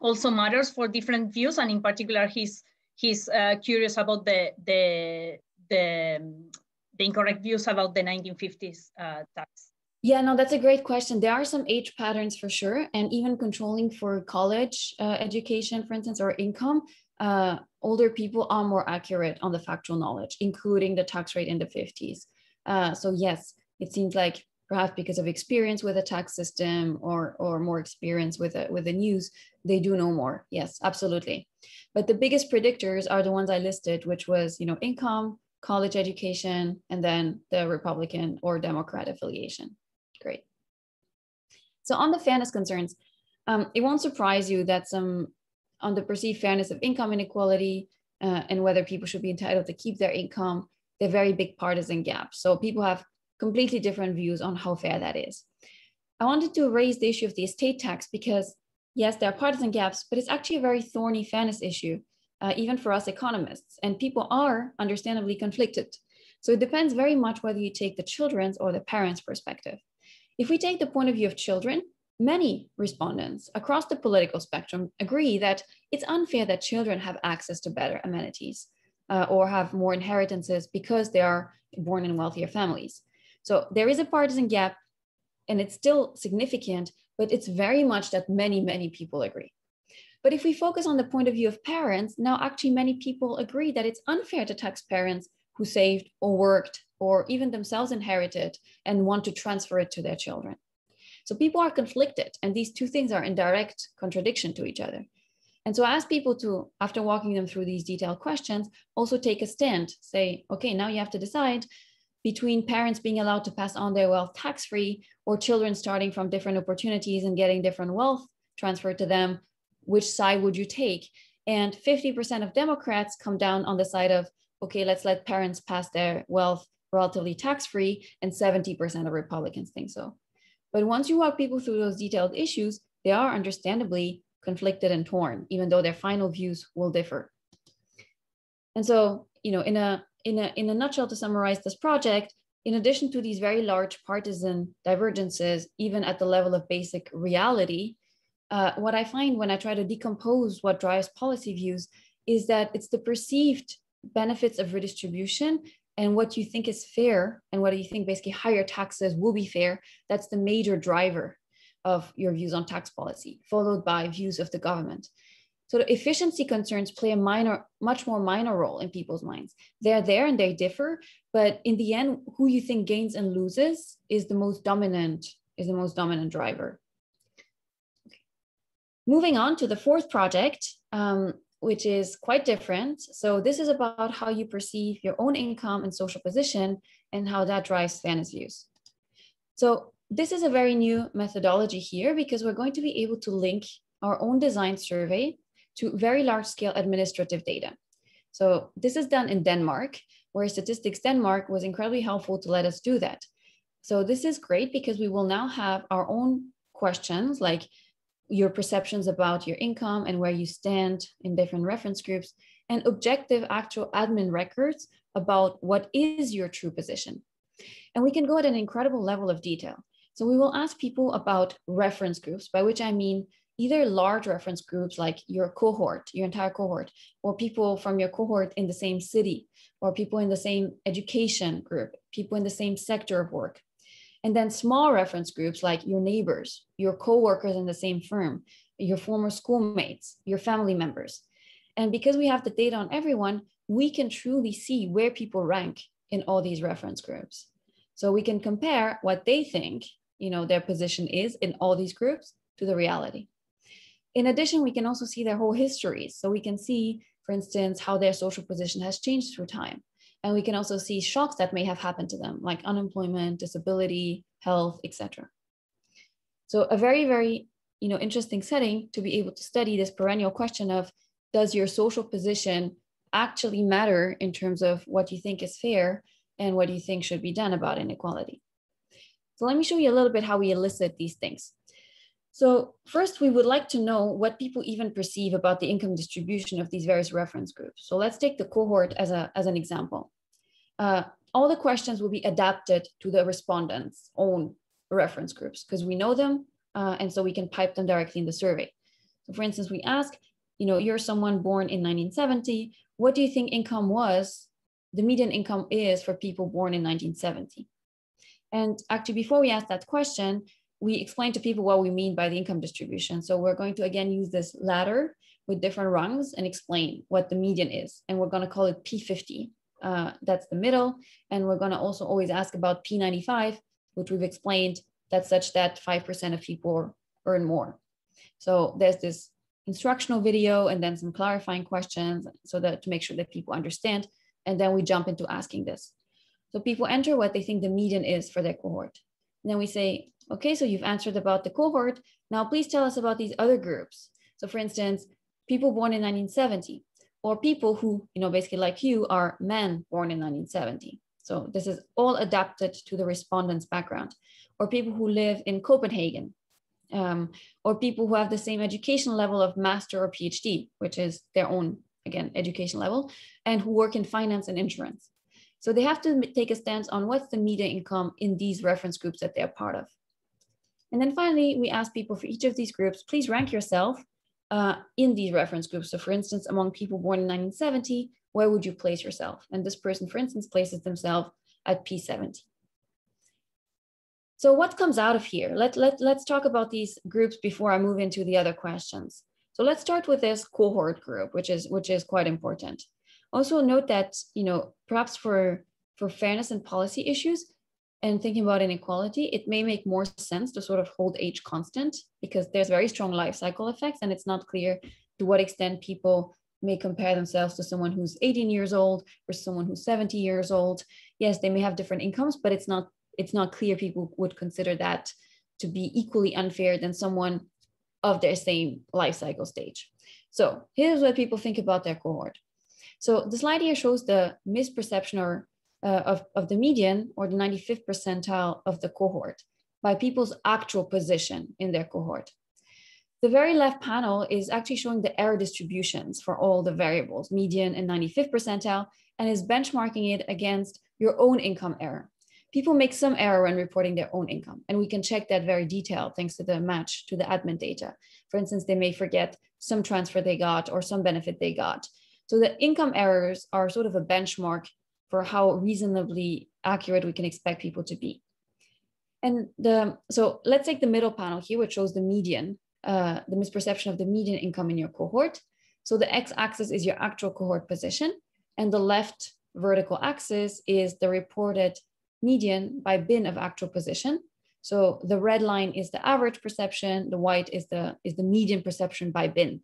also matters for different views, and in particular, he's curious about the incorrect views about the 1950s tax. Yeah, no, that's a great question. There are some age patterns for sure, and even controlling for college education, for instance, or income, older people are more accurate on the factual knowledge, including the tax rate in the 50s. So yes, it seems like perhaps because of experience with the tax system or more experience with the news, they do know more. Yes, absolutely. But the biggest predictors are the ones I listed, which was, income, college education, and then the Republican or Democrat affiliation. Great. So on the fairness concerns, it won't surprise you that on the perceived fairness of income inequality and whether people should be entitled to keep their income, they're very big partisan gaps. So people have completely different views on how fair that is. I wanted to raise the issue of the estate tax because yes, there are partisan gaps, but it's actually a very thorny fairness issue, even for us economists, and people are understandably conflicted. So it depends very much whether you take the children's or the parents' perspective. If we take the point of view of children, many respondents across the political spectrum agree that it's unfair that children have access to better amenities or have more inheritances because they are born in wealthier families. So there is a partisan gap, and it's still significant, but it's very much that many, many people agree. But if we focus on the point of view of parents, now actually many people agree that it's unfair to tax parents who saved or worked or even themselves inherited and want to transfer it to their children. So people are conflicted, and these two things are in direct contradiction to each other. And so I ask people to, after walking them through these detailed questions, also take a stand, say, okay, now you have to decide between parents being allowed to pass on their wealth tax-free or children starting from different opportunities and getting different wealth transferred to them, which side would you take? And 50% of Democrats come down on the side of, okay, let's let parents pass their wealth relatively tax-free, and 70% of Republicans think so. But once you walk people through those detailed issues, they are understandably conflicted and torn, even though their final views will differ. And so, in a nutshell, to summarize this project, in addition to these very large partisan divergences, even at the level of basic reality, what I find when I try to decompose what drives policy views is that it's the perceived benefits of redistribution and what you think is fair and what you think basically higher taxes will be fair. That's the major driver of your views on tax policy, followed by views of the government. So the efficiency concerns play a much more minor role in people's minds. They're there and they differ, but in the end, who you think gains and loses is the most dominant driver. Okay. Moving on to the fourth project, which is quite different. So this is about how you perceive your own income and social position and how that drives fairness views. So this is a very new methodology here because we're going to be able to link our own design survey to very large scale administrative data. So this is done in Denmark, where Statistics Denmark was incredibly helpful to let us do that. So this is great because we will now have our own questions like your perceptions about your income and where you stand in different reference groups, and objective actual admin records about what is your true position. And we can go at an incredible level of detail. So we will ask people about reference groups, by which I mean either large reference groups like your cohort, your entire cohort, or people from your cohort in the same city, or people in the same education group, people in the same sector of work. And then small reference groups like your neighbors, your coworkers in the same firm, your former schoolmates, your family members. And because we have the data on everyone, we can truly see where people rank in all these reference groups. So we can compare what they think, their position is in all these groups to the reality. In addition, we can also see their whole histories. So we can see, for instance, how their social position has changed through time. And we can also see shocks that may have happened to them, like unemployment, disability, health, etc. So a very, very interesting setting to be able to study this perennial question of, does your social position actually matter in terms of what you think is fair and what you think should be done about inequality? So let me show you a little bit how we elicit these things. So first, we would like to know what people even perceive about the income distribution of these various reference groups. So let's take the cohort as an example. All the questions will be adapted to the respondents' own reference groups because we know them, and so we can pipe them directly in the survey. So for instance, we ask, you're someone born in 1970. What do you think income was, the median income is for people born in 1970? And actually, before we ask that question, we explain to people what we mean by the income distribution. So we're going to, again, use this ladder with different rungs and explain what the median is. And we're going to call it P50. That's the middle. And we're going to also always ask about P95, which we've explained, that's such that 5% of people earn more. So there's this instructional video and then some clarifying questions so that to make sure that people understand. And then we jump into asking this. So people enter what they think the median is for their cohort. And then we say, okay, so you've answered about the cohort. Now please tell us about these other groups. So for instance, people born in 1970, or people who, basically like you, are men born in 1970. So this is all adapted to the respondent's background, or people who live in Copenhagen, or people who have the same education level of master or PhD, which is their own, again, education level, and who work in finance and insurance. So they have to take a stance on what's the median income in these reference groups that they're part of. And then finally, we ask people for each of these groups, please rank yourself in these reference groups. So for instance, among people born in 1970, where would you place yourself? And this person, for instance, places themselves at P70. So what comes out of here? Let's talk about these groups before I move into the other questions. So let's start with this cohort group, which is quite important. Also note that, perhaps for fairness and policy issues and thinking about inequality, it may make more sense to sort of hold age constant because there's very strong life cycle effects and it's not clear to what extent people may compare themselves to someone who's 18 years old versus someone who's 70 years old. Yes, they may have different incomes, but it's not clear people would consider that to be equally unfair than someone of their same life cycle stage. So here's what people think about their cohort. So the slide here shows the misperception of the median or the 95th percentile of the cohort by people's actual position in their cohort. The very left panel is actually showing the error distributions for all the variables, median and 95th percentile, and is benchmarking it against your own income error. People make some error when reporting their own income, and we can check that very detailed thanks to the match to the admin data. For instance, they may forget some transfer they got or some benefit they got. So the income errors are sort of a benchmark for how reasonably accurate we can expect people to be. And so let's take the middle panel here, which shows the median, the misperception of the median income in your cohort. So the x-axis is your actual cohort position, and the left vertical axis is the reported median by bin of actual position. So the red line is the average perception, the white is the median perception by bin.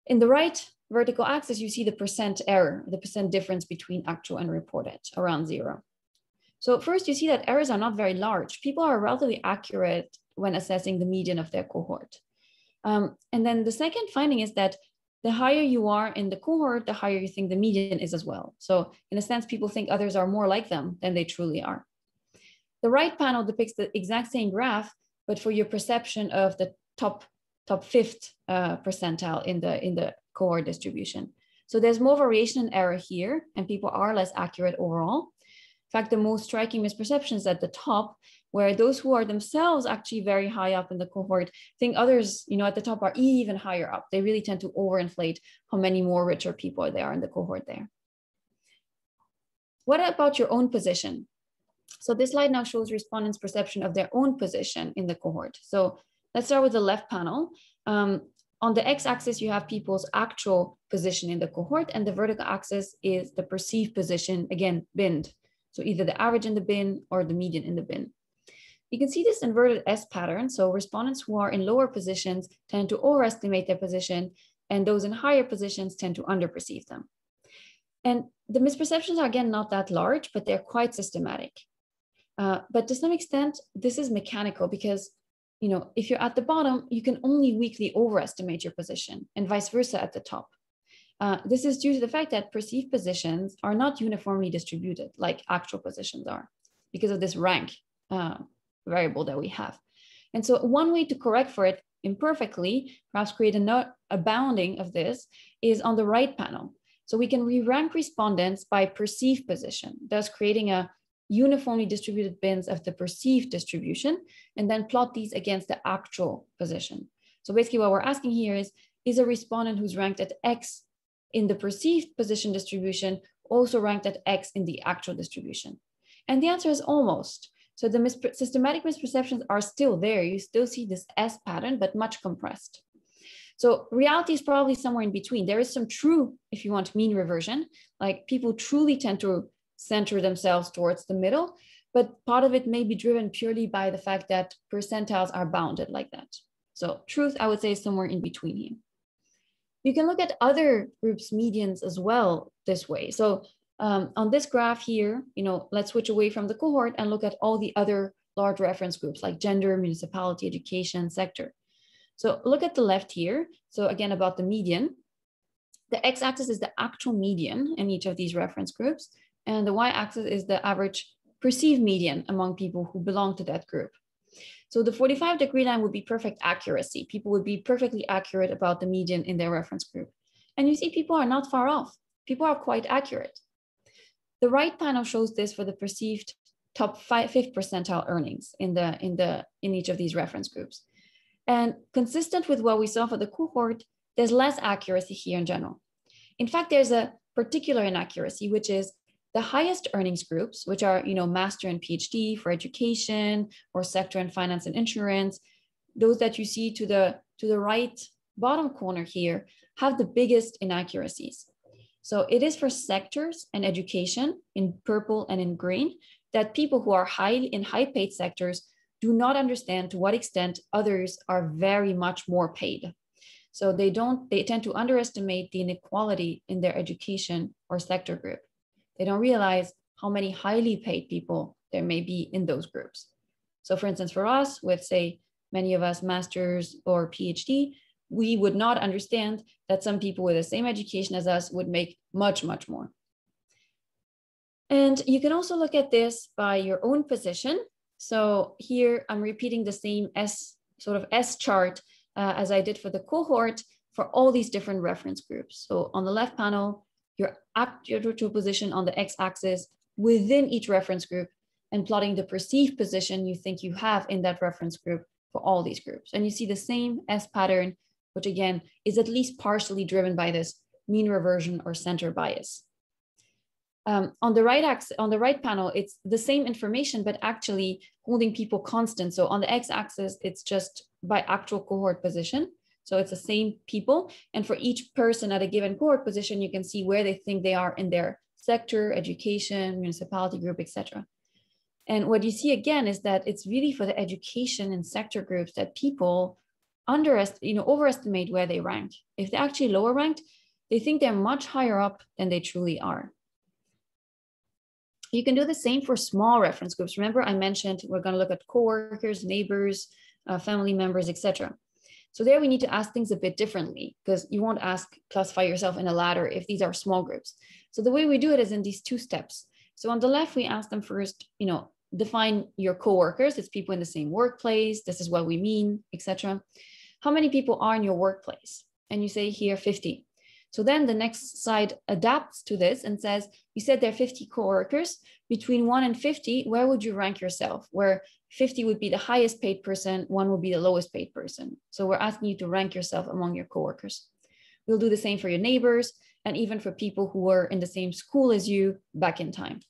In the right vertical axis, you see the percent error, the percent difference between actual and reported, around 0. So first, you see that errors are not very large. People are relatively accurate when assessing the median of their cohort. And then the second finding is that the higher you are in the cohort, the higher you think the median is as well. So in a sense, people think others are more like them than they truly are. The right panel depicts the exact same graph, but for your perception of the top 5th percentile in the cohort distribution. So there's more variation in error here, and people are less accurate overall. In fact, the most striking misperception is at the top, where those who are themselves actually very high up in the cohort think others, at the top are even higher up. They really tend to overinflate how many more richer people there are in the cohort there. What about your own position? So this slide now shows respondents' perception of their own position in the cohort. So let's start with the left panel. On the x-axis, you have people's actual position in the cohort, and the vertical axis is the perceived position, again, binned. So either the average in the bin or the median in the bin. You can see this inverted S pattern. So respondents who are in lower positions tend to overestimate their position, and those in higher positions tend to underperceive them. And the misperceptions are, again, not that large, but they're quite systematic. But to some extent, this is mechanical because if you're at the bottom, you can only weakly overestimate your position, and vice versa at the top. This is due to the fact that perceived positions are not uniformly distributed like actual positions are because of this rank variable that we have. And so one way to correct for it imperfectly, perhaps create a bounding of this, is on the right panel. So we can re-rank respondents by perceived position, thus creating a uniformly distributed bins of the perceived distribution, and then plot these against the actual position. So basically what we're asking here is a respondent who's ranked at X in the perceived position distribution also ranked at X in the actual distribution? And the answer is almost. So the systematic misperceptions are still there. You still see this S pattern, but much compressed. So reality is probably somewhere in between. There is some true, if you want, mean reversion, like people truly tend to center themselves towards the middle, but part of it may be driven purely by the fact that percentiles are bounded like that. So truth, I would say, is somewhere in between here. You can look at other groups' medians as well this way. So on this graph here, let's switch away from the cohort and look at all the other large reference groups like gender, municipality, education, sector. So look at the left here. So again, about the median. The x-axis is the actual median in each of these reference groups, and the y-axis is the average perceived median among people who belong to that group. So the 45-degree line would be perfect accuracy. People would be perfectly accurate about the median in their reference group. And you see people are not far off. People are quite accurate. The right panel shows this for the perceived top 5th percentile earnings in each of these reference groups. And consistent with what we saw for the cohort, there's less accuracy here in general. In fact, there's a particular inaccuracy, which is the highest earnings groups, which are, master and PhD for education or sector and finance and insurance. Those that you see to the right bottom corner here have the biggest inaccuracies. So it is for sectors and education in purple and in green that people who are in high paid sectors do not understand to what extent others are very much more paid. So they tend to underestimate the inequality in their education or sector group. They don't realize how many highly paid people there may be in those groups. So for instance, for us, with say, many of us masters or PhD, we would not understand that some people with the same education as us would make much, much more. And you can also look at this by your own position. So here I'm repeating the same S chart as I did for the cohort for all these different reference groups. So on the left panel, your actual position on the x-axis within each reference group and plotting the perceived position you think you have in that reference group for all these groups. And you see the same S pattern, which again is at least partially driven by this mean reversion or center bias. On the right panel, it's the same information, but actually holding people constant. So on the x-axis, it's just by actual cohort position. So it's the same people. And for each person at a given cohort position, you can see where they think they are in their sector, education, municipality group, etc. And what you see again is that it's really for the education and sector groups that people overestimate where they rank. If they're actually lower ranked, they think they're much higher up than they truly are. You can do the same for small reference groups. Remember, I mentioned we're going to look at coworkers, neighbors, family members, etc. So there we need to ask things a bit differently because you won't classify yourself in a ladder if these are small groups. So the way we do it is in these two steps. So on the left, we ask them first, define your coworkers. It's people in the same workplace. This is what we mean, etc. How many people are in your workplace? And you say here 50. So then the next slide adapts to this and says, you said there are 50 coworkers. Between 1 and 50, where would you rank yourself? Where 50 would be the highest paid person, 1 would be the lowest paid person. So we're asking you to rank yourself among your coworkers. We'll do the same for your neighbors and even for people who were in the same school as you back in time.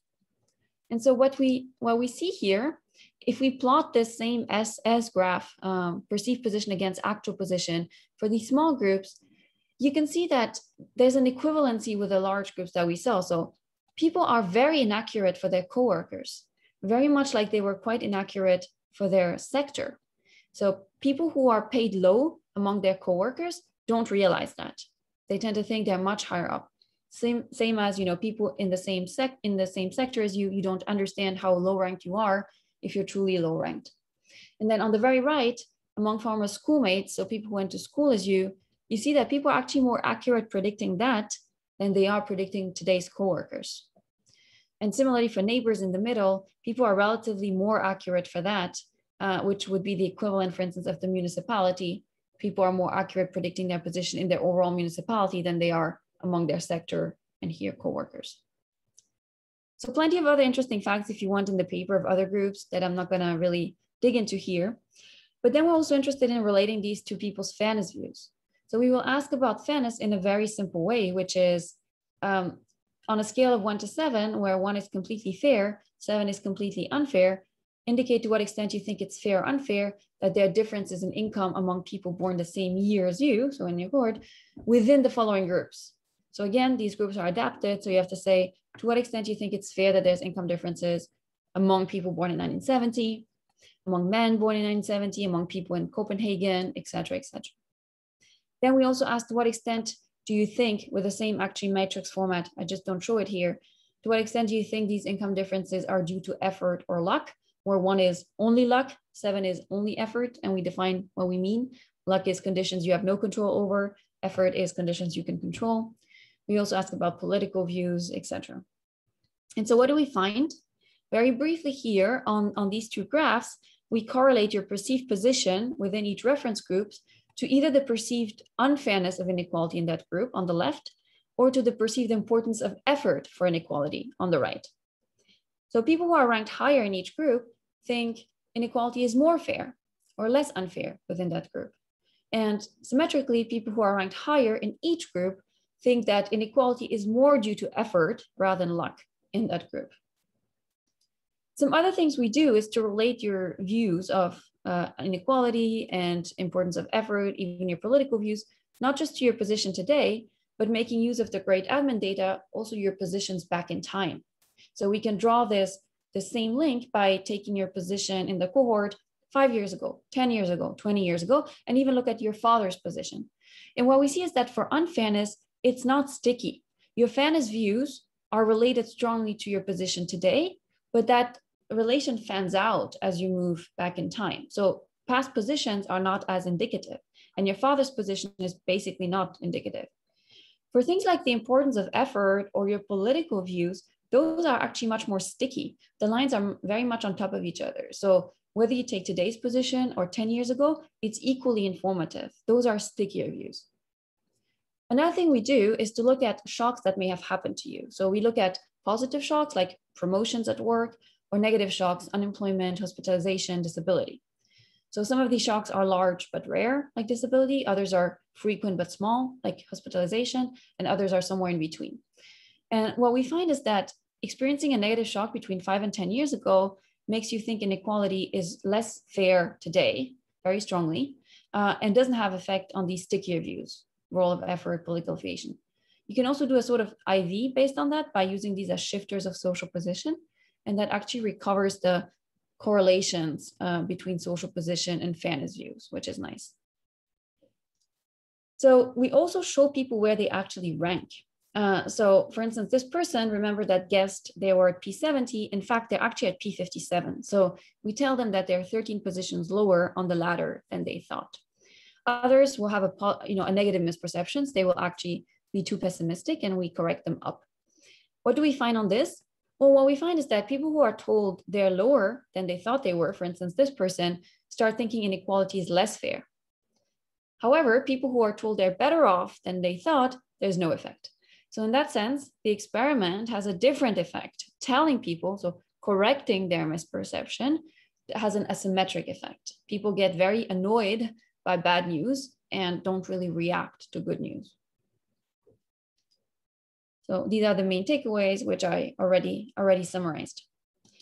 And so what we see here, if we plot this same S graph, perceived position against actual position for these small groups, you can see that there's an equivalency with the large groups that we saw. So people are very inaccurate for their coworkers, very much like they were quite inaccurate for their sector. So people who are paid low among their coworkers don't realize that. They tend to think they're much higher up. Same as people in the same sector as you don't understand how low ranked you are if you're truly low ranked. And then on the very right, among former schoolmates, so people who went to school as you see that people are actually more accurate predicting that than they are predicting today's coworkers. And similarly for neighbors in the middle, people are relatively more accurate for that, which would be the equivalent, for instance, of the municipality. People are more accurate predicting their position in their overall municipality than they are among their sector and here coworkers. So plenty of other interesting facts if you want in the paper of other groups that I'm not gonna really dig into here. But then we're also interested in relating these to people's fairness views. So we will ask about fairness in a very simple way, which is, on on a scale of 1 to 7, where 1 is completely fair, 7 is completely unfair, indicate to what extent you think it's fair or unfair that there are differences in income among people born the same year as you, so in your cohort, within the following groups. So again, these groups are adapted. So you have to say, to what extent you think it's fair that there's income differences among people born in 1970, among men born in 1970, among people in Copenhagen, et cetera, et cetera. Then we also asked, to what extent do you think, with the same actually matrix format, I just don't show it here, to what extent do you think these income differences are due to effort or luck, where 1 is only luck, 7 is only effort, and we define what we mean. Luck is conditions you have no control over, effort is conditions you can control. We also ask about political views, etc. And so what do we find? Very briefly here on these two graphs, we correlate your perceived position within each reference group to either the perceived unfairness of inequality in that group on the left, or to the perceived importance of effort for inequality on the right. So people who are ranked higher in each group think inequality is more fair or less unfair within that group. And symmetrically, people who are ranked higher in each group think that inequality is more due to effort rather than luck in that group. Some other things we do is to relate your views of inequality and importance of effort, even your political views, not just to your position today, but making use of the great admin data, also your positions back in time. So we can draw the same link by taking your position in the cohort 5 years ago, 10 years ago, 20 years ago, and even look at your father's position. And what we see is that for unfairness, it's not sticky. Your fairness views are related strongly to your position today, but that relation fans out as you move back in time. So past positions are not as indicative, and your father's position is basically not indicative. For things like the importance of effort or your political views, those are actually much more sticky. The lines are very much on top of each other. So whether you take today's position or 10 years ago, it's equally informative. Those are stickier views. Another thing we do is to look at shocks that may have happened to you. So we look at positive shocks like promotions at work, or negative shocks, unemployment, hospitalization, disability. So some of these shocks are large but rare, like disability. Others are frequent but small, like hospitalization, and others are somewhere in between. And what we find is that experiencing a negative shock between 5 and 10 years ago makes you think inequality is less fair today, very strongly, and doesn't have effect on these stickier views, role of effort, political affiliation. You can also do a sort of IV based on that by using these as shifters of social position, and that actually recovers the correlations between social position and fairness views, which is nice. So we also show people where they actually rank. So for instance, this person, remember that guessed they were at P70. In fact, they're actually at P57. So we tell them that they're 13 positions lower on the ladder than they thought. Others will have a negative misperceptions. They will actually be too pessimistic, and we correct them up. What do we find on this? Well, what we find is that people who are told they're lower than they thought they were, for instance, this person, start thinking inequality is less fair. However, people who are told they're better off than they thought, there's no effect. So in that sense, the experiment has a different effect, telling people, so correcting their misperception has an asymmetric effect. People get very annoyed by bad news and don't really react to good news. So these are the main takeaways, which I already summarized.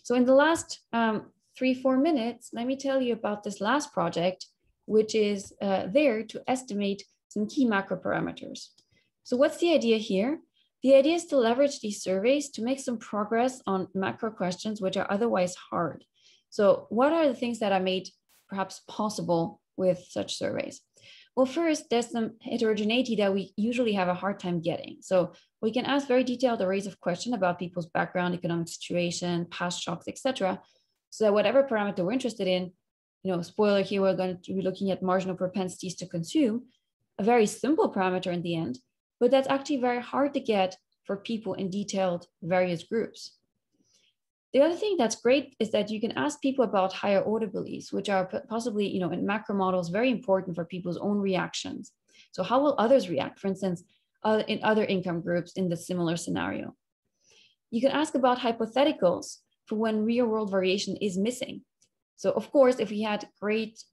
So in the last 3-4 minutes, let me tell you about this last project, which is there to estimate some key macro parameters. So what's the idea here? The idea is to leverage these surveys to make some progress on macro questions, which are otherwise hard. So what are the things that are made perhaps possible with such surveys? Well, first, there's some heterogeneity that we usually have a hard time getting. So we can ask very detailed arrays of questions about people's background, economic situation, past shocks, etc. So that whatever parameter we're interested in, spoiler here, we're going to be looking at marginal propensities to consume, a very simple parameter in the end, but that's actually very hard to get for people in detailed various groups. The other thing that's great is that you can ask people about higher order beliefs, which are possibly, in macro models, very important for people's own reactions. So how will others react, for instance, in other income groups in the similar scenario? You can ask about hypotheticals for when real world variation is missing. So of course, if we had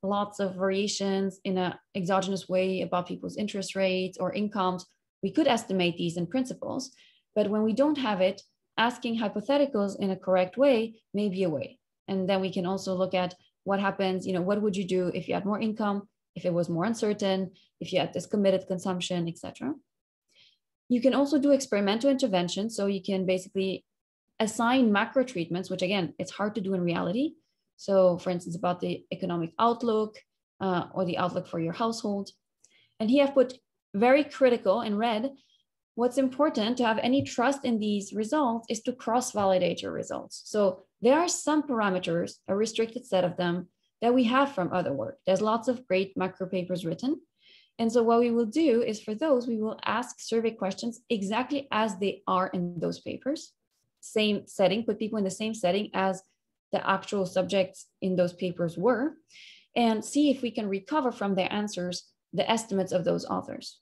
lots of variations in an exogenous way about people's interest rates or incomes, we could estimate these in principles. But when we don't have it, asking hypotheticals in a correct way may be a way. And then we can also look at what happens, what would you do if you had more income, if it was more uncertain, if you had this committed consumption, etc. You can also do experimental intervention. So you can basically assign macro treatments, which again, it's hard to do in reality. So for instance, about the economic outlook or the outlook for your household. And here I've put very critical in red. What's important to have any trust in these results is to cross-validate your results. So there are some parameters, a restricted set of them, that we have from other work. There's lots of great macro papers written. And so what we will do is for those, we will ask survey questions exactly as they are in those papers. Same setting, put people in the same setting as the actual subjects in those papers were, and see if we can recover from their answers the estimates of those authors.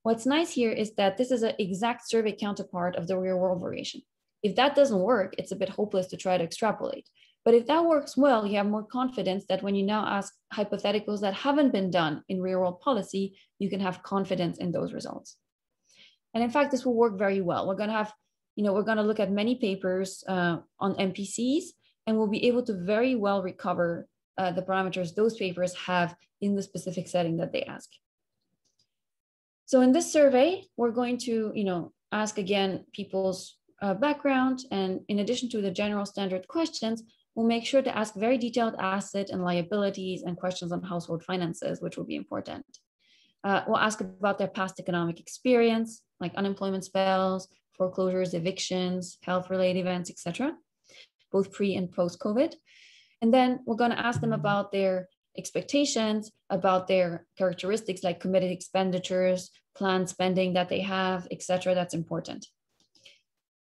What's nice here is that this is an exact survey counterpart of the real world variation. If that doesn't work, it's a bit hopeless to try to extrapolate. But if that works well, you have more confidence that when you now ask hypotheticals that haven't been done in real world policy, you can have confidence in those results. And in fact, this will work very well. We're going to have, we're going to look at many papers on MPCs, and we'll be able to very well recover the parameters those papers have in the specific setting that they ask. So in this survey, we're going to, ask again people's background, and in addition to the general standard questions, we'll make sure to ask very detailed asset and liabilities and questions on household finances, which will be important. We'll ask about their past economic experience, like unemployment spells, foreclosures, evictions, health-related events, etc., both pre and post-COVID. And then we're going to ask them about their expectations, about their characteristics like committed expenditures, planned spending that they have, etc. That's important.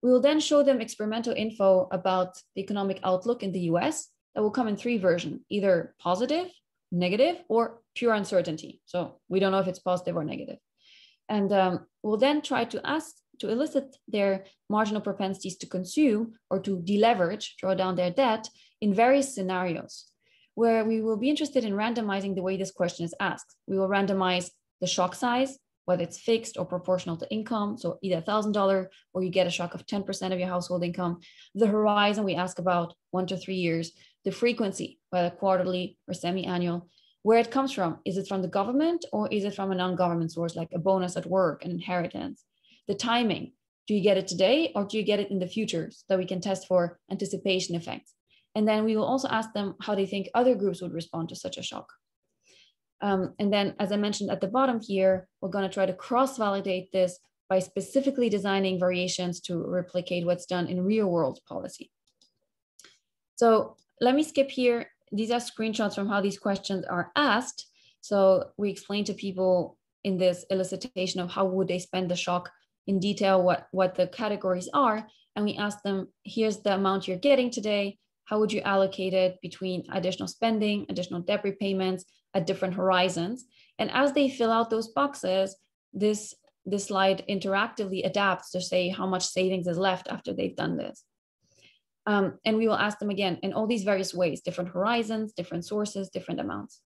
We will then show them experimental info about the economic outlook in the US that will come in 3 versions, either positive, negative, or pure uncertainty. So we don't know if it's positive or negative. And we'll then try to elicit their marginal propensities to consume or to deleverage, draw down their debt in various scenarios, where we will be interested in randomizing the way this question is asked. We will randomize the shock size, whether it's fixed or proportional to income, so either $1,000 or you get a shock of 10% of your household income. The horizon, we ask about 1 to 3 years. The frequency, whether quarterly or semi-annual. Where it comes from, is it from the government or is it from a non-government source like a bonus at work, an inheritance? The timing, do you get it today or do you get it in the future, so that we can test for anticipation effects? And then we will also ask them how they think other groups would respond to such a shock. And then, as I mentioned at the bottom here, we're going to try to cross-validate this by specifically designing variations to replicate what's done in real-world policy. So let me skip here. These are screenshots from how these questions are asked. So we explain to people in this elicitation of how would they spend the shock in detail, what the categories are. And we ask them, here's the amount you're getting today. How would you allocate it between additional spending, additional debt repayments at different horizons? And as they fill out those boxes, this slide interactively adapts to say how much savings is left after they've done this. And we will ask them again in all these various ways, different horizons, different sources, different amounts.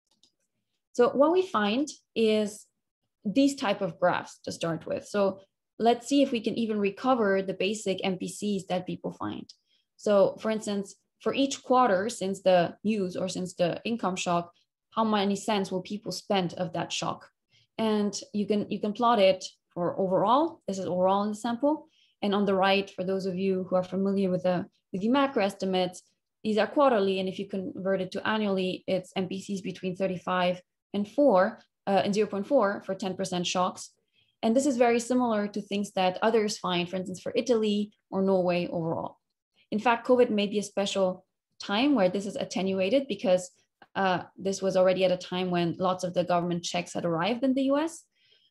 So what we find is these type of graphs to start with. So let's see if we can even recover the basic MPCs that people find. So for instance, for each quarter since the news or since the income shock, how many cents will people spend of that shock? And you can plot it for overall. This is overall in the sample. And on the right, for those of you who are familiar with the macro estimates, these are quarterly. And if you convert it to annually, it's MPCs between 35 and 4 and 0.4 for 10% shocks. And this is very similar to things that others find, for instance, for Italy or Norway overall. In fact, COVID may be a special time where this is attenuated because this was already at a time when lots of the government checks had arrived in the US,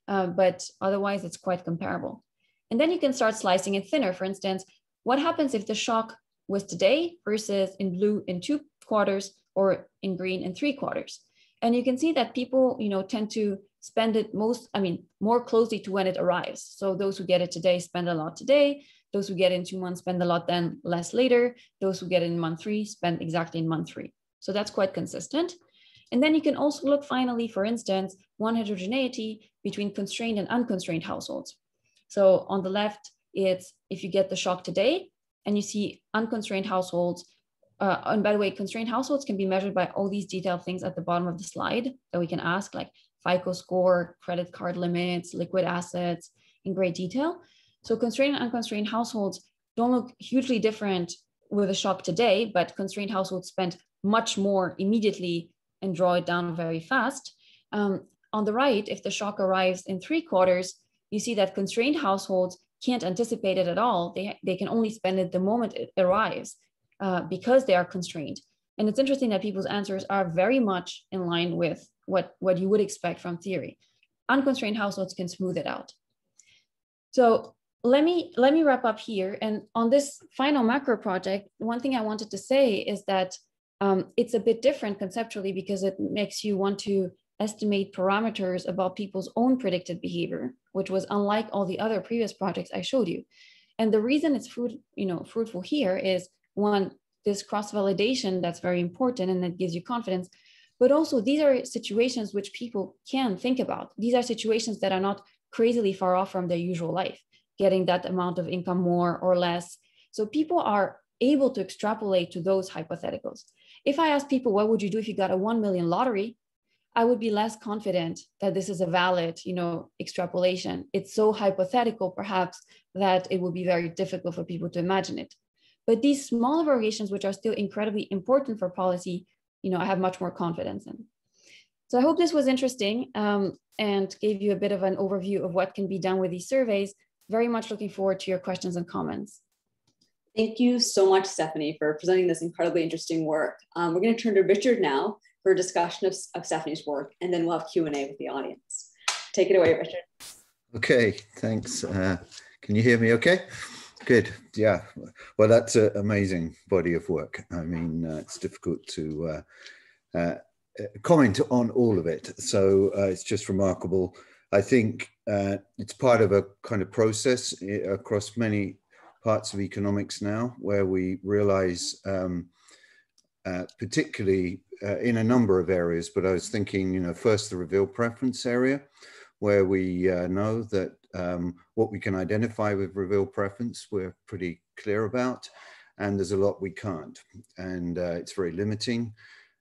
but otherwise it's quite comparable. And then you can start slicing it thinner. For instance, what happens if the shock was today versus in blue in 2 quarters or in green in 3 quarters? And you can see that people, tend to spend it more closely to when it arrives. So those who get it today spend a lot today. Those who get it in 2 months spend a lot then less later. Those who get it in month 3 spend exactly in month 3. So that's quite consistent. And then you can also look finally, for instance, one heterogeneity between constrained and unconstrained households. So on the left, It's if you get the shock today and you see unconstrained households, and by the way, constrained households can be measured by all these detailed things at the bottom of the slide that we can ask, like FICO score, credit card limits, liquid assets in great detail. So constrained and unconstrained households don't look hugely different with a shock today, but constrained households spend much more immediately and draw it down very fast. On the right, if the shock arrives in 3 quarters, you see that constrained households can't anticipate it at all. They can only spend it the moment it arrives because they are constrained. And it's interesting that people's answers are very much in line with what you would expect from theory. Unconstrained households can smooth it out. So let me wrap up here. And on this final macro project, one thing I wanted to say is that it's a bit different conceptually because it makes you want to estimate parameters about people's own predicted behavior, which was unlike all the other previous projects I showed you. And the reason it's fruitful here is, one, this cross-validation that's very important and that gives you confidence, but also these are situations which people can think about. These are situations that are not crazily far off from their usual life, getting that amount of income more or less. So people are able to extrapolate to those hypotheticals. If I ask people, what would you do if you got a 1 million lottery? I would be less confident that this is a valid, extrapolation. It's so hypothetical, perhaps, that it would be very difficult for people to imagine it. But these smaller variations, which are still incredibly important for policy, I have much more confidence in. So I hope this was interesting and gave you a bit of an overview of what can be done with these surveys. Very much looking forward to your questions and comments. Thank you so much, Stefanie, for presenting this incredibly interesting work. We're going to turn to Richard now for a discussion of Stefanie's work, and then we'll have Q&A with the audience. Take it away, Richard. Okay, thanks. Can you hear me okay? Good, yeah. Well, that's an amazing body of work. I mean, it's difficult to comment on all of it. So it's just remarkable. I think it's part of a kind of process across many parts of economics now, where we realize, particularly in a number of areas, but I was thinking, first the reveal preference area, where we know that what we can identify with reveal preference, we're pretty clear about, and there's a lot we can't, and it's very limiting.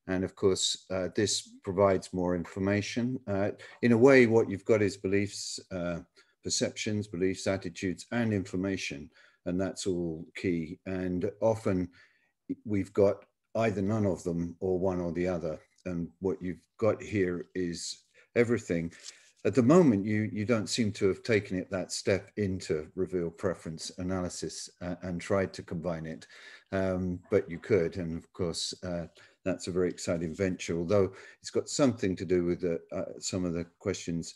And of course, this provides more information. In a way, what you've got is beliefs, perceptions, beliefs, attitudes, and information, and that's all key. And often we've got either none of them or one or the other. And what you've got here is everything. At the moment, you don't seem to have taken it that step into reveal preference analysis and tried to combine it, but you could. And of course, that's a very exciting venture, although it's got something to do with some of the questions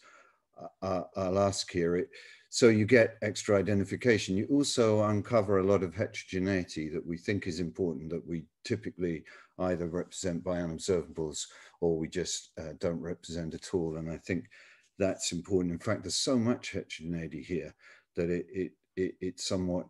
I'll ask here. So you get extra identification. You also uncover a lot of heterogeneity that we think is important, that we typically either represent by unobservables or we just don't represent at all. And I think that's important. In fact, there's so much heterogeneity here that it's somewhat,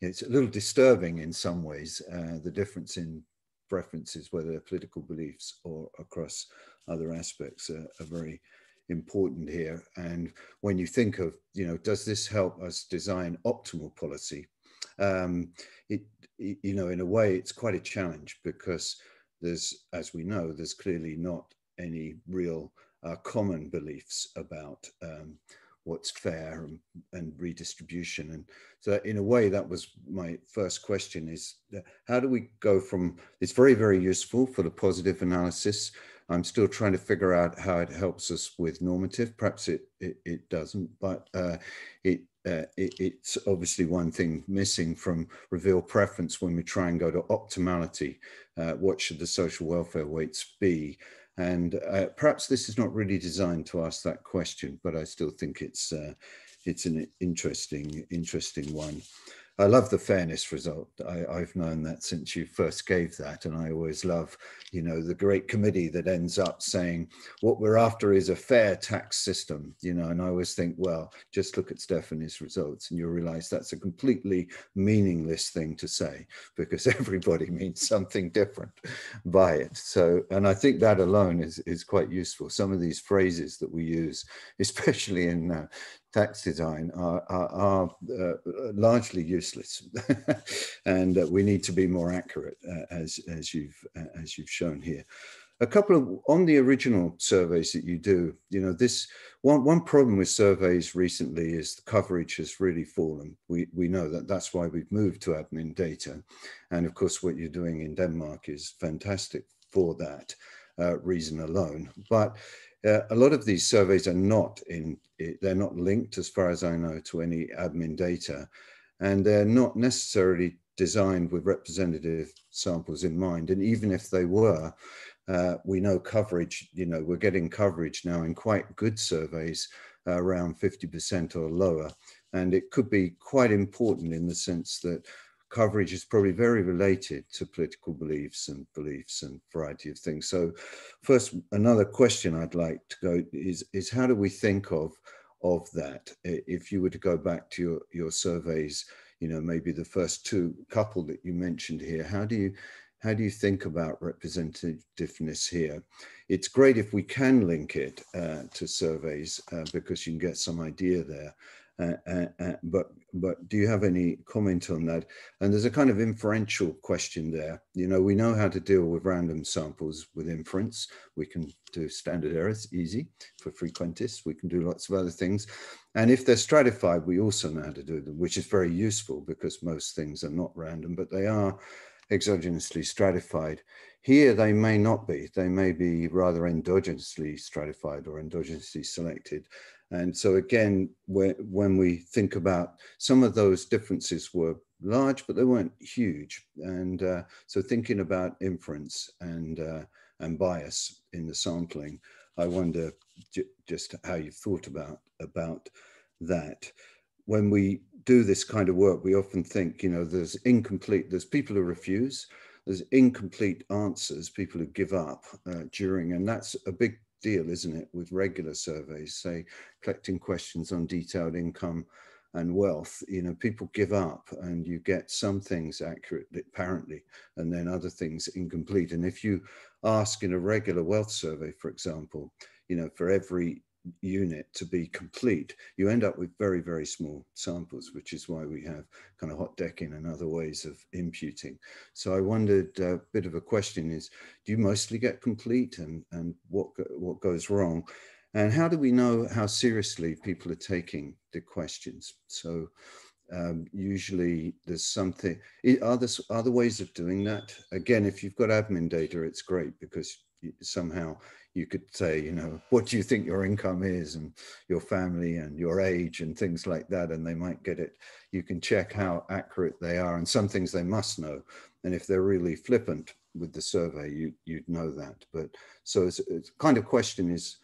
it's a little disturbing in some ways, the difference in preferences, whether they're political beliefs or across other aspects are very important here. And when you think of, does this help us design optimal policy? In a way, it's quite a challenge because there's, as we know, there's clearly not any real common beliefs about what's fair and redistribution. And so in a way, that was my first question, is how do we go from, it's very, very useful for the positive analysis. I'm still trying to figure out how it helps us with normative. Perhaps it doesn't, but it's obviously one thing missing from reveal preference when we try and go to optimality. What should the social welfare weights be? And perhaps this is not really designed to ask that question, but I still think it's an interesting one. I love the fairness result. I've known that since you first gave that, and I always love, the great committee that ends up saying what we're after is a fair tax system, and I always think, well, just look at Stefanie's results and you'll realize that's a completely meaningless thing to say because everybody means something different by it. So, and I think that alone is quite useful. Some of these phrases that we use, especially in tax design are largely useless, and we need to be more accurate, as you've shown here. A couple of, on the original surveys that you do, you know, this one problem with surveys recently is the coverage has really fallen. We know that. That's why we've moved to admin data. And of course, what you're doing in Denmark is fantastic for that reason alone. But a lot of these surveys are not they're not linked, as far as I know, to any admin data. And they're not necessarily designed with representative samples in mind. And even if they were, we know coverage, you know, we're getting coverage now in quite good surveys, around 50% or lower. And it could be quite important in the sense that coverage is probably very related to political beliefs and variety of things. So first, another question I'd like to go is how do we think of that? If you were to go back to your surveys, you know, maybe the first couple that you mentioned here, how do you think about representativeness here? It's great if we can link it to surveys because you can get some idea there. But do you have any comment on that? And there's a kind of inferential question there. You know, we know how to deal with random samples with inference. We can do standard errors, easy for frequentists. We can do lots of other things. And if they're stratified, we also know how to do them, which is very useful because most things are not random, but they are exogenously stratified. Here, they may not be. They may be rather endogenously stratified or endogenously selected. And so again, when we think about some of those differences were large, but they weren't huge. And so thinking about inference and bias in the sampling, I wonder just how you've thought about that. When we do this kind of work, we often think, you know, there's people who refuse, there's incomplete answers, people who give up during, and that's a big deal, isn't it, with regular surveys, say, collecting questions on detailed income and wealth. You know, people give up and you get some things accurate, apparently, and then other things incomplete. And if you ask in a regular wealth survey, for example, you know, for every unit to be complete, you end up with very, very small samples, which is why we have kind of hot decking and other ways of imputing. So I wondered, a bit of a question is, do you mostly get complete, and what goes wrong? And how do we know how seriously people are taking the questions? So usually there's something, are there other ways of doing that? Again, if you've got admin data, it's great because somehow you could say, you know, what do you think your income is and your family and your age and things like that, and they might get it. You can check how accurate they are, and some things they must know. And if they're really flippant with the survey, you'd know that. But so it's kind of question is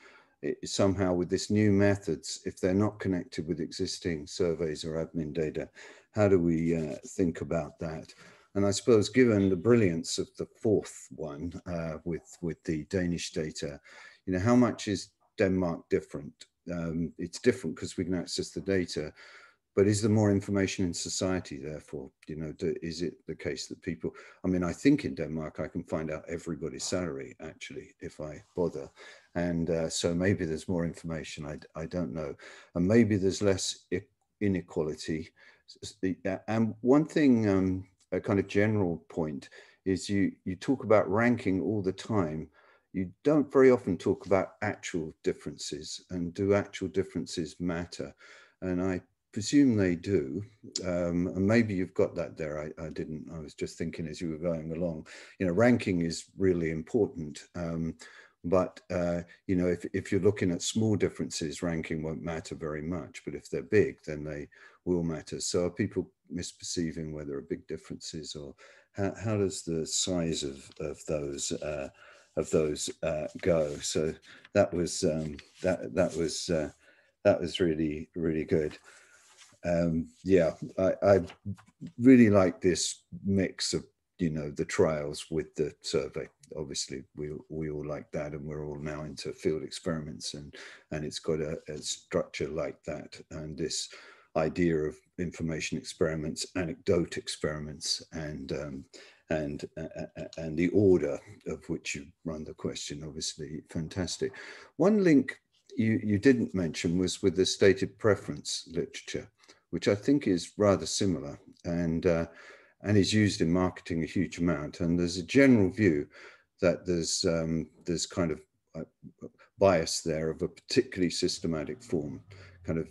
somehow with this new methods, if they're not connected with existing surveys or admin data, how do we think about that? And I suppose given the brilliance of the fourth one with the Danish data, you know, how much is Denmark different? It's different because we can access the data, but is there more information in society therefore? You know, is it the case that people, I mean, I think in Denmark, I can find out everybody's salary actually, if I bother. And so maybe there's more information, I don't know. And maybe there's less inequality. And one thing, a kind of general point is you talk about ranking all the time. You don't very often talk about actual differences, and do actual differences matter? And I presume they do. And maybe you've got that there. I didn't, I was just thinking as you were going along, you know, ranking is really important. But, you know, if you're looking at small differences, ranking won't matter very much. But if they're big, then they will matter. So are people misperceiving where there are big differences, or how does the size of those go? So that was that was really, really good. Yeah, I really like this mix of, you know, the trials with the survey. Obviously, we all like that, and we're all now into field experiments, and it's got a structure like that, and this idea of information experiments, anecdote experiments, and the order of which you run the question. Obviously, fantastic. One link you didn't mention was with the stated preference literature, which I think is rather similar and is used in marketing a huge amount. And there's a general view that there's kind of bias there of a particularly systematic form. Kind of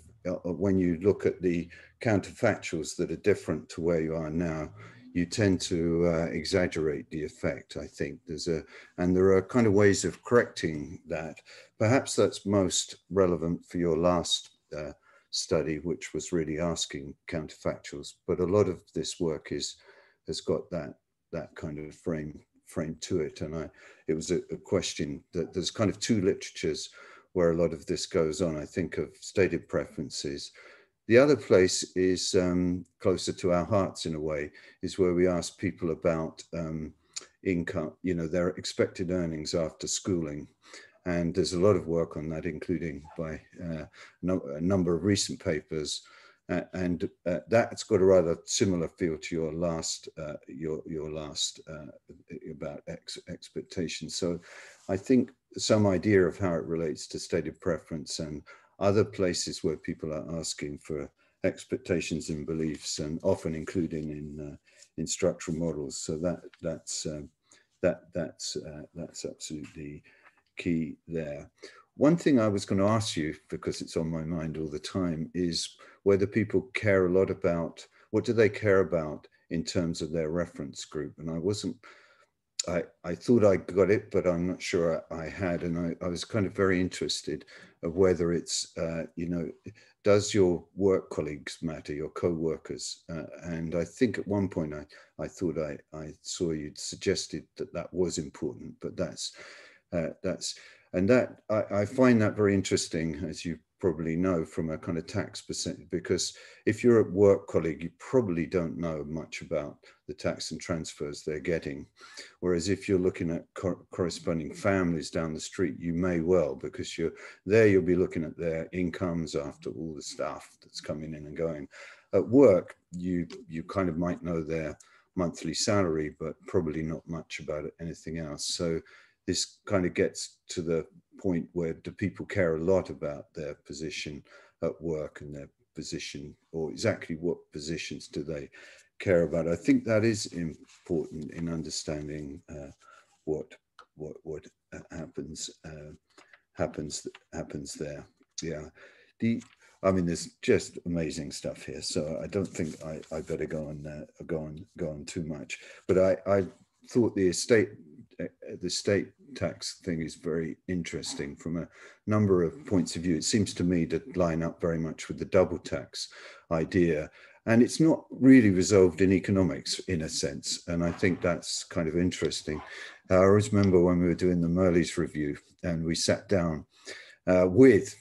when you look at the counterfactuals that are different to where you are now, you tend to exaggerate the effect, I think. And there are kind of ways of correcting that. Perhaps that's most relevant for your last study, which was really asking counterfactuals. But a lot of this work has got that kind of frame to it. And it was a question that there's kind of two literatures where a lot of this goes on. I think of stated preferences. The other place is closer to our hearts in a way, is where we ask people about income, their expected earnings after schooling. And there's a lot of work on that, including by a number of recent papers. And that's got a rather similar feel to your last about expectations. So I think some idea of how it relates to stated preference and other places where people are asking for expectations and beliefs, and often including in structural models. So that's absolutely key there. One thing I was going to ask you, because it's on my mind all the time, is whether people care a lot about, what do they care about in terms of their reference group? And I thought I got it, but I'm not sure I had. And I was kind of very interested of whether it's, does your work colleagues matter, your co-workers? And I think at one point I thought I saw you'd suggested that was important, but I find that very interesting, as you probably know, from a kind of tax percent, because if you're a work colleague, you probably don't know much about the tax and transfers they're getting. Whereas if you're looking at corresponding families down the street, you may well, because you'll be looking at their incomes after all the stuff that's coming in and going. At work, you kind of might know their monthly salary, but probably not much about anything else. So this kind of gets to the point where do people care a lot about their position at work and their position, or exactly what positions do they care about? I think that is important in understanding what happens there. Yeah. There's just amazing stuff here, so I don't think I better go on too much. But I thought the state tax thing is very interesting from a number of points of view. It seems to me to line up very much with the double tax idea. And it's not really resolved in economics in a sense. And I think that's kind of interesting. I always remember when we were doing the Merle's review and we sat down with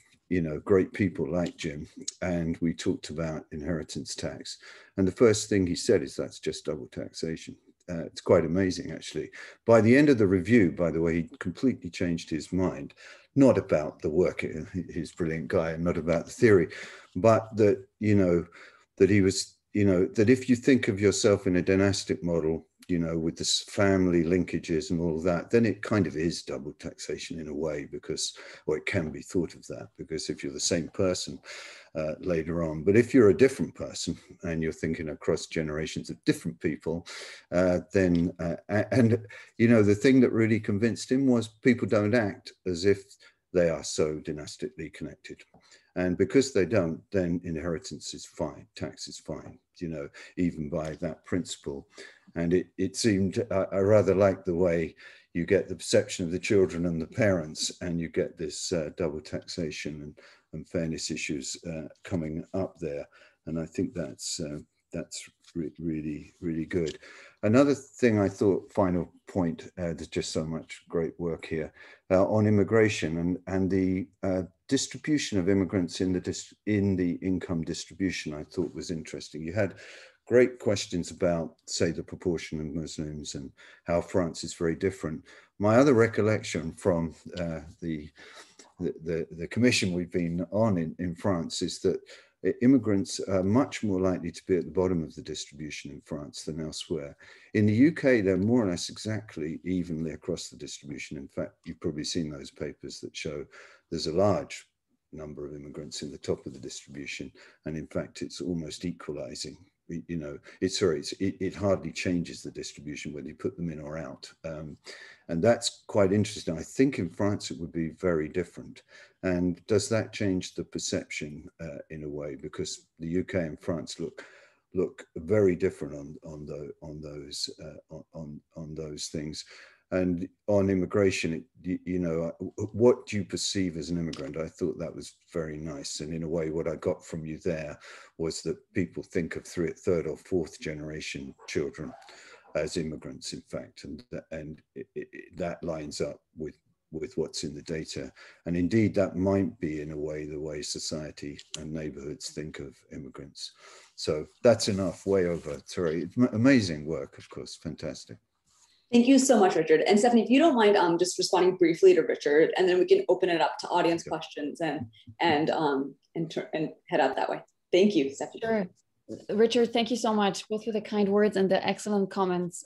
great people like Jim, and we talked about inheritance tax. And the first thing he said is that's just double taxation. It's quite amazing, actually. By the end of the review, by the way, he completely changed his mind, not about the work, he's a brilliant guy, and not about the theory, but that, that he was, that if you think of yourself in a dynastic model, with this family linkages and all of that, then it kind of is double taxation in a way, or it can be thought of that, because if you're the same person later on, but if you're a different person and you're thinking across generations of different people, then, the thing that really convinced him was people don't act as if they are so dynastically connected. And because they don't, then inheritance is fine, tax is fine, even by that principle. And it seemed, I rather like the way you get the perception of the children and the parents, and you get this double taxation and fairness issues coming up there. And I think that's really, really good. Another thing I thought, final point, there's just so much great work here on immigration and the distribution of immigrants in the income distribution, I thought was interesting. You had great questions about, say, the proportion of Muslims and how France is very different. My other recollection from the commission we've been on in France is that immigrants are much more likely to be at the bottom of the distribution in France than elsewhere. In the UK, they're more or less exactly evenly across the distribution. In fact, you've probably seen those papers that show there's a large number of immigrants in the top of the distribution. And in fact, it's almost equalizing. You know, it hardly changes the distribution whether you put them in or out. And that's quite interesting. I think in France, it would be very different. And does that change the perception in a way? Because the UK and France look very different on those things. And on immigration, you know, what do you perceive as an immigrant? I thought that was very nice. And in a way, what I got from you there was that people think of third or fourth generation children as immigrants, in fact, and that lines up with what's in the data. And indeed, that might be, in a way, the way society and neighborhoods think of immigrants. So that's enough, way over. Sorry, amazing work, of course, fantastic. Thank you so much, Richard. And Stefanie, if you don't mind just responding briefly to Richard, and then we can open it up to audience questions and head out that way. Thank you, Stefanie. Sure. Richard, thank you so much, both for the kind words and the excellent comments.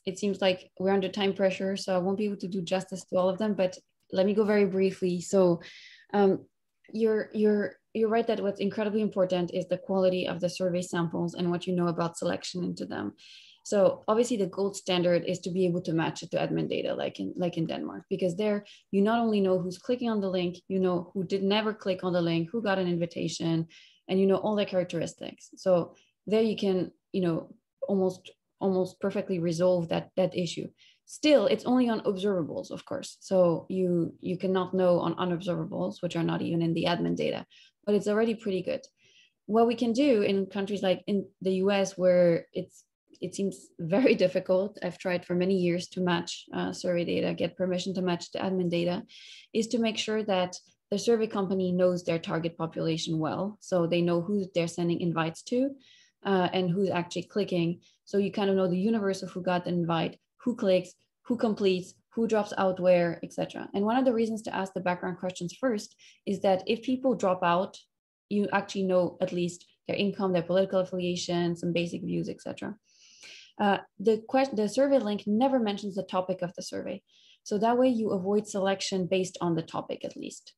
It seems like we're under time pressure, so I won't be able to do justice to all of them, but let me go very briefly. So you're right that what's incredibly important is the quality of the survey samples and what you know about selection into them. So obviously the gold standard is to be able to match it to admin data, like in Denmark, because there you not only know who's clicking on the link, you know who did never click on the link, who got an invitation, and you know all their characteristics. So there you can, you know, almost perfectly resolve that issue. Still, it's only on observables, of course. So you cannot know on unobservables, which are not even in the admin data, but it's already pretty good. What we can do in countries like in the US, where it seems very difficult, I've tried for many years to match survey data, get permission to match the admin data, is to make sure that the survey company knows their target population well. So they know who they're sending invites to and who's actually clicking. So you kind of know the universe of who got the invite, who clicks, who completes, who drops out where, etc. And one of the reasons to ask the background questions first is that if people drop out, you actually know at least their income, their political affiliation, some basic views, etc. The survey link never mentions the topic of the survey. So that way you avoid selection based on the topic at least.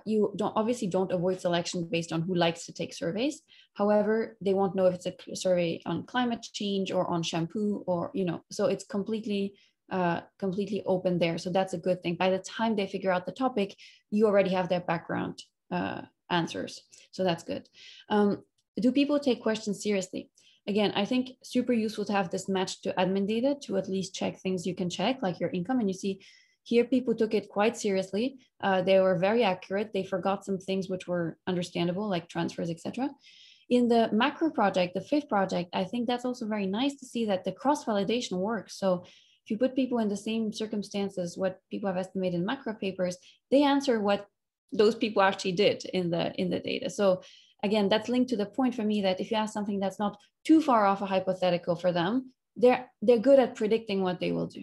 You obviously don't avoid selection based on who likes to take surveys. However, they won't know if it's a survey on climate change or on shampoo or, you know, so it's completely open there. So that's a good thing. By the time they figure out the topic, you already have their background answers. So that's good. Do people take questions seriously? Again, I think super useful to have this matched to admin data to at least check things you can check, like your income. And you see here, people took it quite seriously. They were very accurate. They forgot some things which were understandable, like transfers, etc. In the macro project, the fifth project, I think that's also very nice to see that the cross-validation works. So if you put people in the same circumstances, what people have estimated in macro papers, they answer what those people actually did in the data. So again, that's linked to the point for me that if you ask something that's not too far off a hypothetical for them, they're good at predicting what they will do.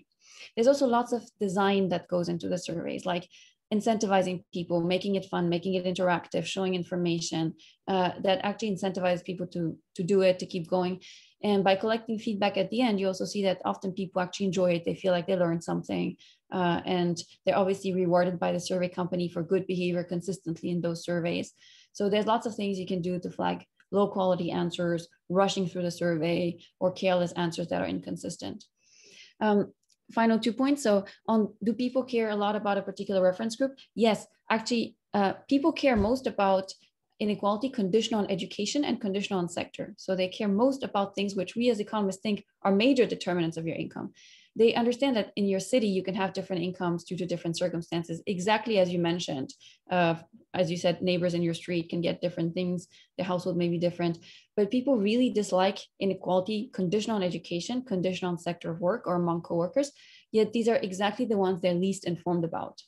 There's also lots of design that goes into the surveys, like incentivizing people, making it fun, making it interactive, showing information that actually incentivize people to do it, to keep going. And by collecting feedback at the end, you also see that often people actually enjoy it. They feel like they learned something. And they're obviously rewarded by the survey company for good behavior consistently in those surveys. So there's lots of things you can do to flag low quality answers, rushing through the survey, or careless answers that are inconsistent. Final 2 points. So do people care a lot about a particular reference group? Yes, actually, people care most about inequality conditional on education and conditional on sector. So they care most about things which we as economists think are major determinants of your income. They understand that in your city, you can have different incomes due to different circumstances, exactly as you mentioned. As you said, neighbors in your street can get different things. The household may be different, but people really dislike inequality conditional on education, conditional on sector of work or among coworkers, yet these are exactly the ones they're least informed about.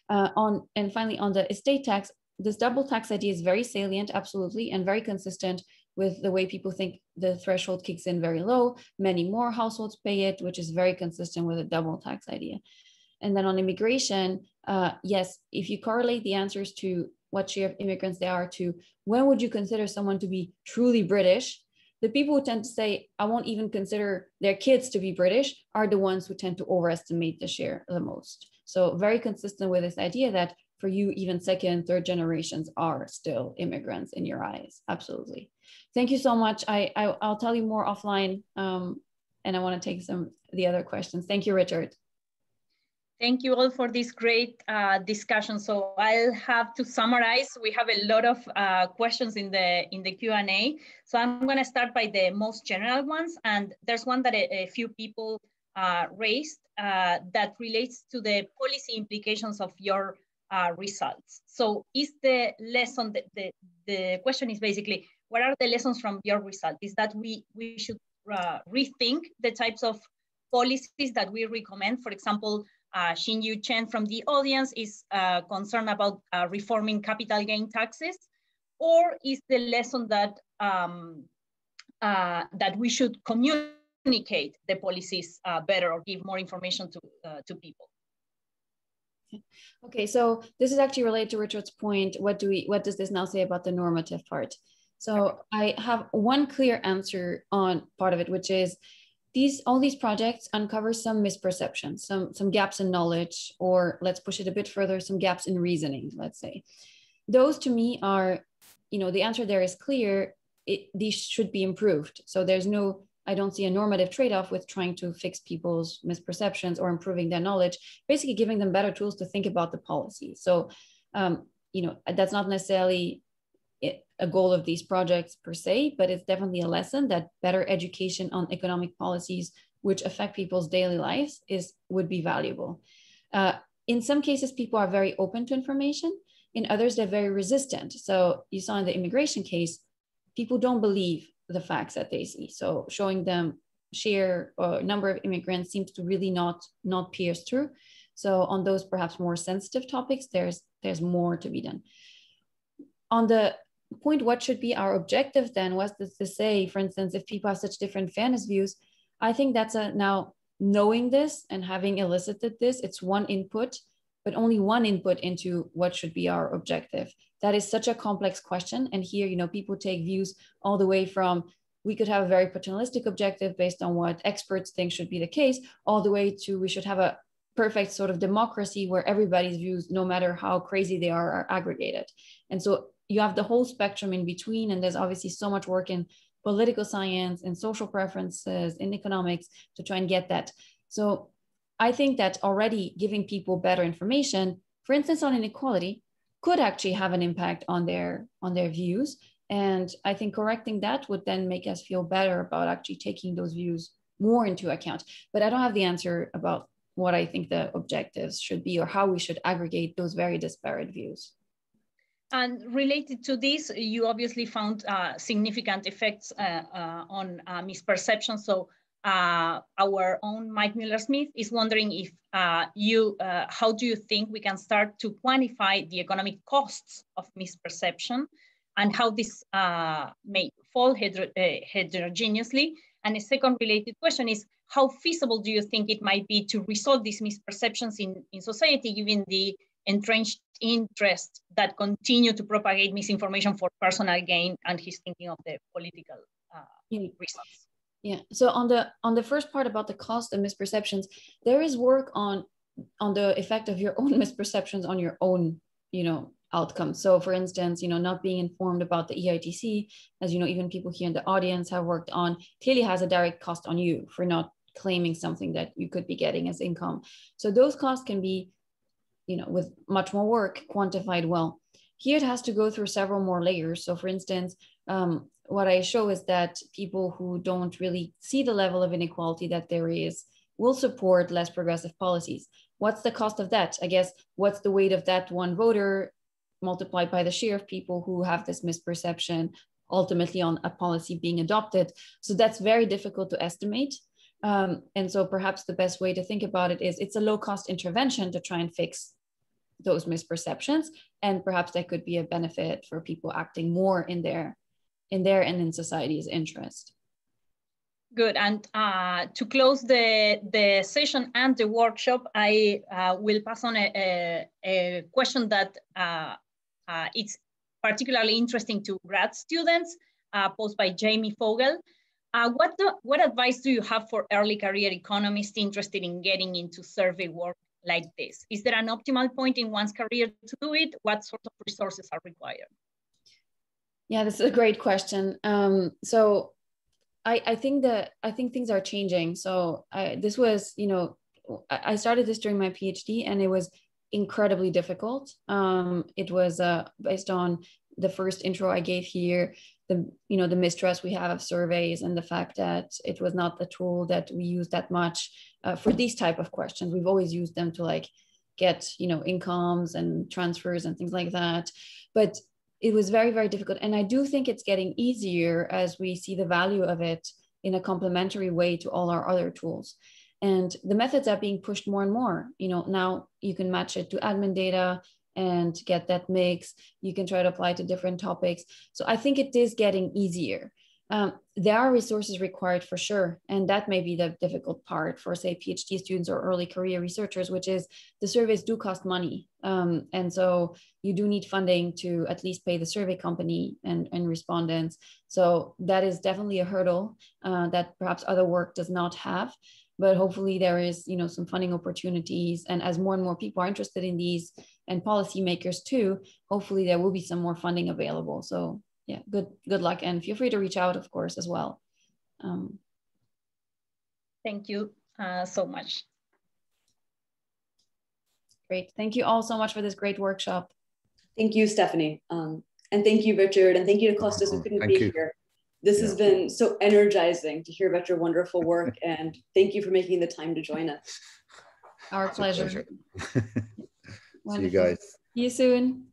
And finally, on the estate tax, this double tax idea is very salient, absolutely, and very consistent with the way people think the threshold kicks in very low. Many more households pay it, which is very consistent with a double tax idea. And then on immigration, yes, if you correlate the answers to what share of immigrants they are to when would you consider someone to be truly British, the people who tend to say, I won't even consider their kids to be British are the ones who tend to overestimate the share the most. So very consistent with this idea that for you, even second, third generations are still immigrants in your eyes. Absolutely. Thank you so much. I'll tell you more offline, and I want to take the other questions. Thank you, Richard. Thank you all for this great discussion. So I'll have to summarize. We have a lot of questions in the Q&A. So I'm going to start by the most general ones. And there's one that a few people raised that relates to the policy implications of your results. So is the lesson, the question is basically, what are the lessons from your result? Is that we should rethink the types of policies that we recommend. For example, Xinyu Chen from the audience is concerned about reforming capital gain taxes, or is the lesson that that we should communicate the policies better or give more information to people? Okay, so this is actually related to Richard's point. What does this now say about the normative part? So I have one clear answer on part of it, which is all these projects uncover some misperceptions, some gaps in knowledge, or let's push it a bit further, some gaps in reasoning, let's say. Those to me are, the answer there is clear. These should be improved. So I don't see a normative trade-off with trying to fix people's misperceptions or improving their knowledge, basically giving them better tools to think about the policy. So, that's not necessarily a goal of these projects per se, but it's definitely a lesson that better education on economic policies which affect people's daily lives would be valuable. In some cases, people are very open to information. In others, they're very resistant. So you saw in the immigration case, people don't believe the facts that they see. So showing them sheer number of immigrants seems to really not pierce through. So on those perhaps more sensitive topics, there's more to be done. On the point, what should be our objective then? What's this to say, for instance, if people have such different fairness views? I think that's now knowing this and having elicited this, it's one input, but only one input into what should be our objective. That is such a complex question. And here, people take views all the way from, we could have a very paternalistic objective based on what experts think should be the case, all the way to we should have a perfect sort of democracy where everybody's views, no matter how crazy they are aggregated. And so you have the whole spectrum in between, and there's obviously so much work in political science and social preferences in economics to try and get that. So I think that already giving people better information, for instance, on inequality, could actually have an impact on their views. And I think correcting that would then make us feel better about actually taking those views more into account. But I don't have the answer about what I think the objectives should be or how we should aggregate those very disparate views. And related to this, you obviously found significant effects on misperception. So our own Mike Miller-Smith is wondering if how do you think we can start to quantify the economic costs of misperception and how this may fall heterogeneously? And a second related question is, how feasible do you think it might be to resolve these misperceptions in society, given the entrenched interests that continue to propagate misinformation for personal gain? And he's thinking of the political reasons. Yeah. So on the first part about the cost of misperceptions, there is work on the effect of your own misperceptions on your own, outcomes. So for instance, not being informed about the EITC, as even people here in the audience have worked on, clearly has a direct cost on you for not claiming something that you could be getting as income. So those costs can be, with much more work, quantified well. Here it has to go through several more layers. So for instance, what I show is that people who don't really see the level of inequality that there is will support less progressive policies. What's the cost of that? I guess, what's the weight of that one voter multiplied by the share of people who have this misperception ultimately on a policy being adopted? So that's very difficult to estimate. And so perhaps the best way to think about it is it's a low-cost intervention to try and fix those misperceptions. And perhaps that could be a benefit for people acting more in their and in society's interest. Good. And to close the session and the workshop, I will pass on a question that it's particularly interesting to grad students, posed by Jamie Fogel. What advice do you have for early career economists interested in getting into survey work like this? Is there an optimal point in one's career to do it? What sort of resources are required? Yeah, this is a great question. So I think things are changing. So this was, I started this during my PhD, and it was incredibly difficult. It was based on the first intro I gave here, the mistrust we have of surveys, and the fact that it was not the tool that we use that much for these type of questions. We've always used them to like get, incomes and transfers and things like that. But it was very, very difficult. And I do think it's getting easier as we see the value of it in a complementary way to all our other tools. And the methods are being pushed more and more. Now you can match it to admin data and get that mix. You can try to apply to different topics. So I think it is getting easier. There are resources required for sure. And that may be the difficult part for, say, PhD students or early career researchers, which is the surveys do cost money. And so you do need funding to at least pay the survey company and respondents. So that is definitely a hurdle that perhaps other work does not have. But hopefully there is, some funding opportunities. And as more and more people are interested in these, and policymakers too, hopefully there will be some more funding available. So yeah, good luck, and feel free to reach out, of course, as well. Thank you so much. Great. Thank you all so much for this great workshop. Thank you, Stefanie. And thank you, Richard. And thank you to Kostas, who couldn't be here. This has been so energizing to hear about your wonderful work. And thank you for making the time to join us. Our pleasure. See you guys. See you soon.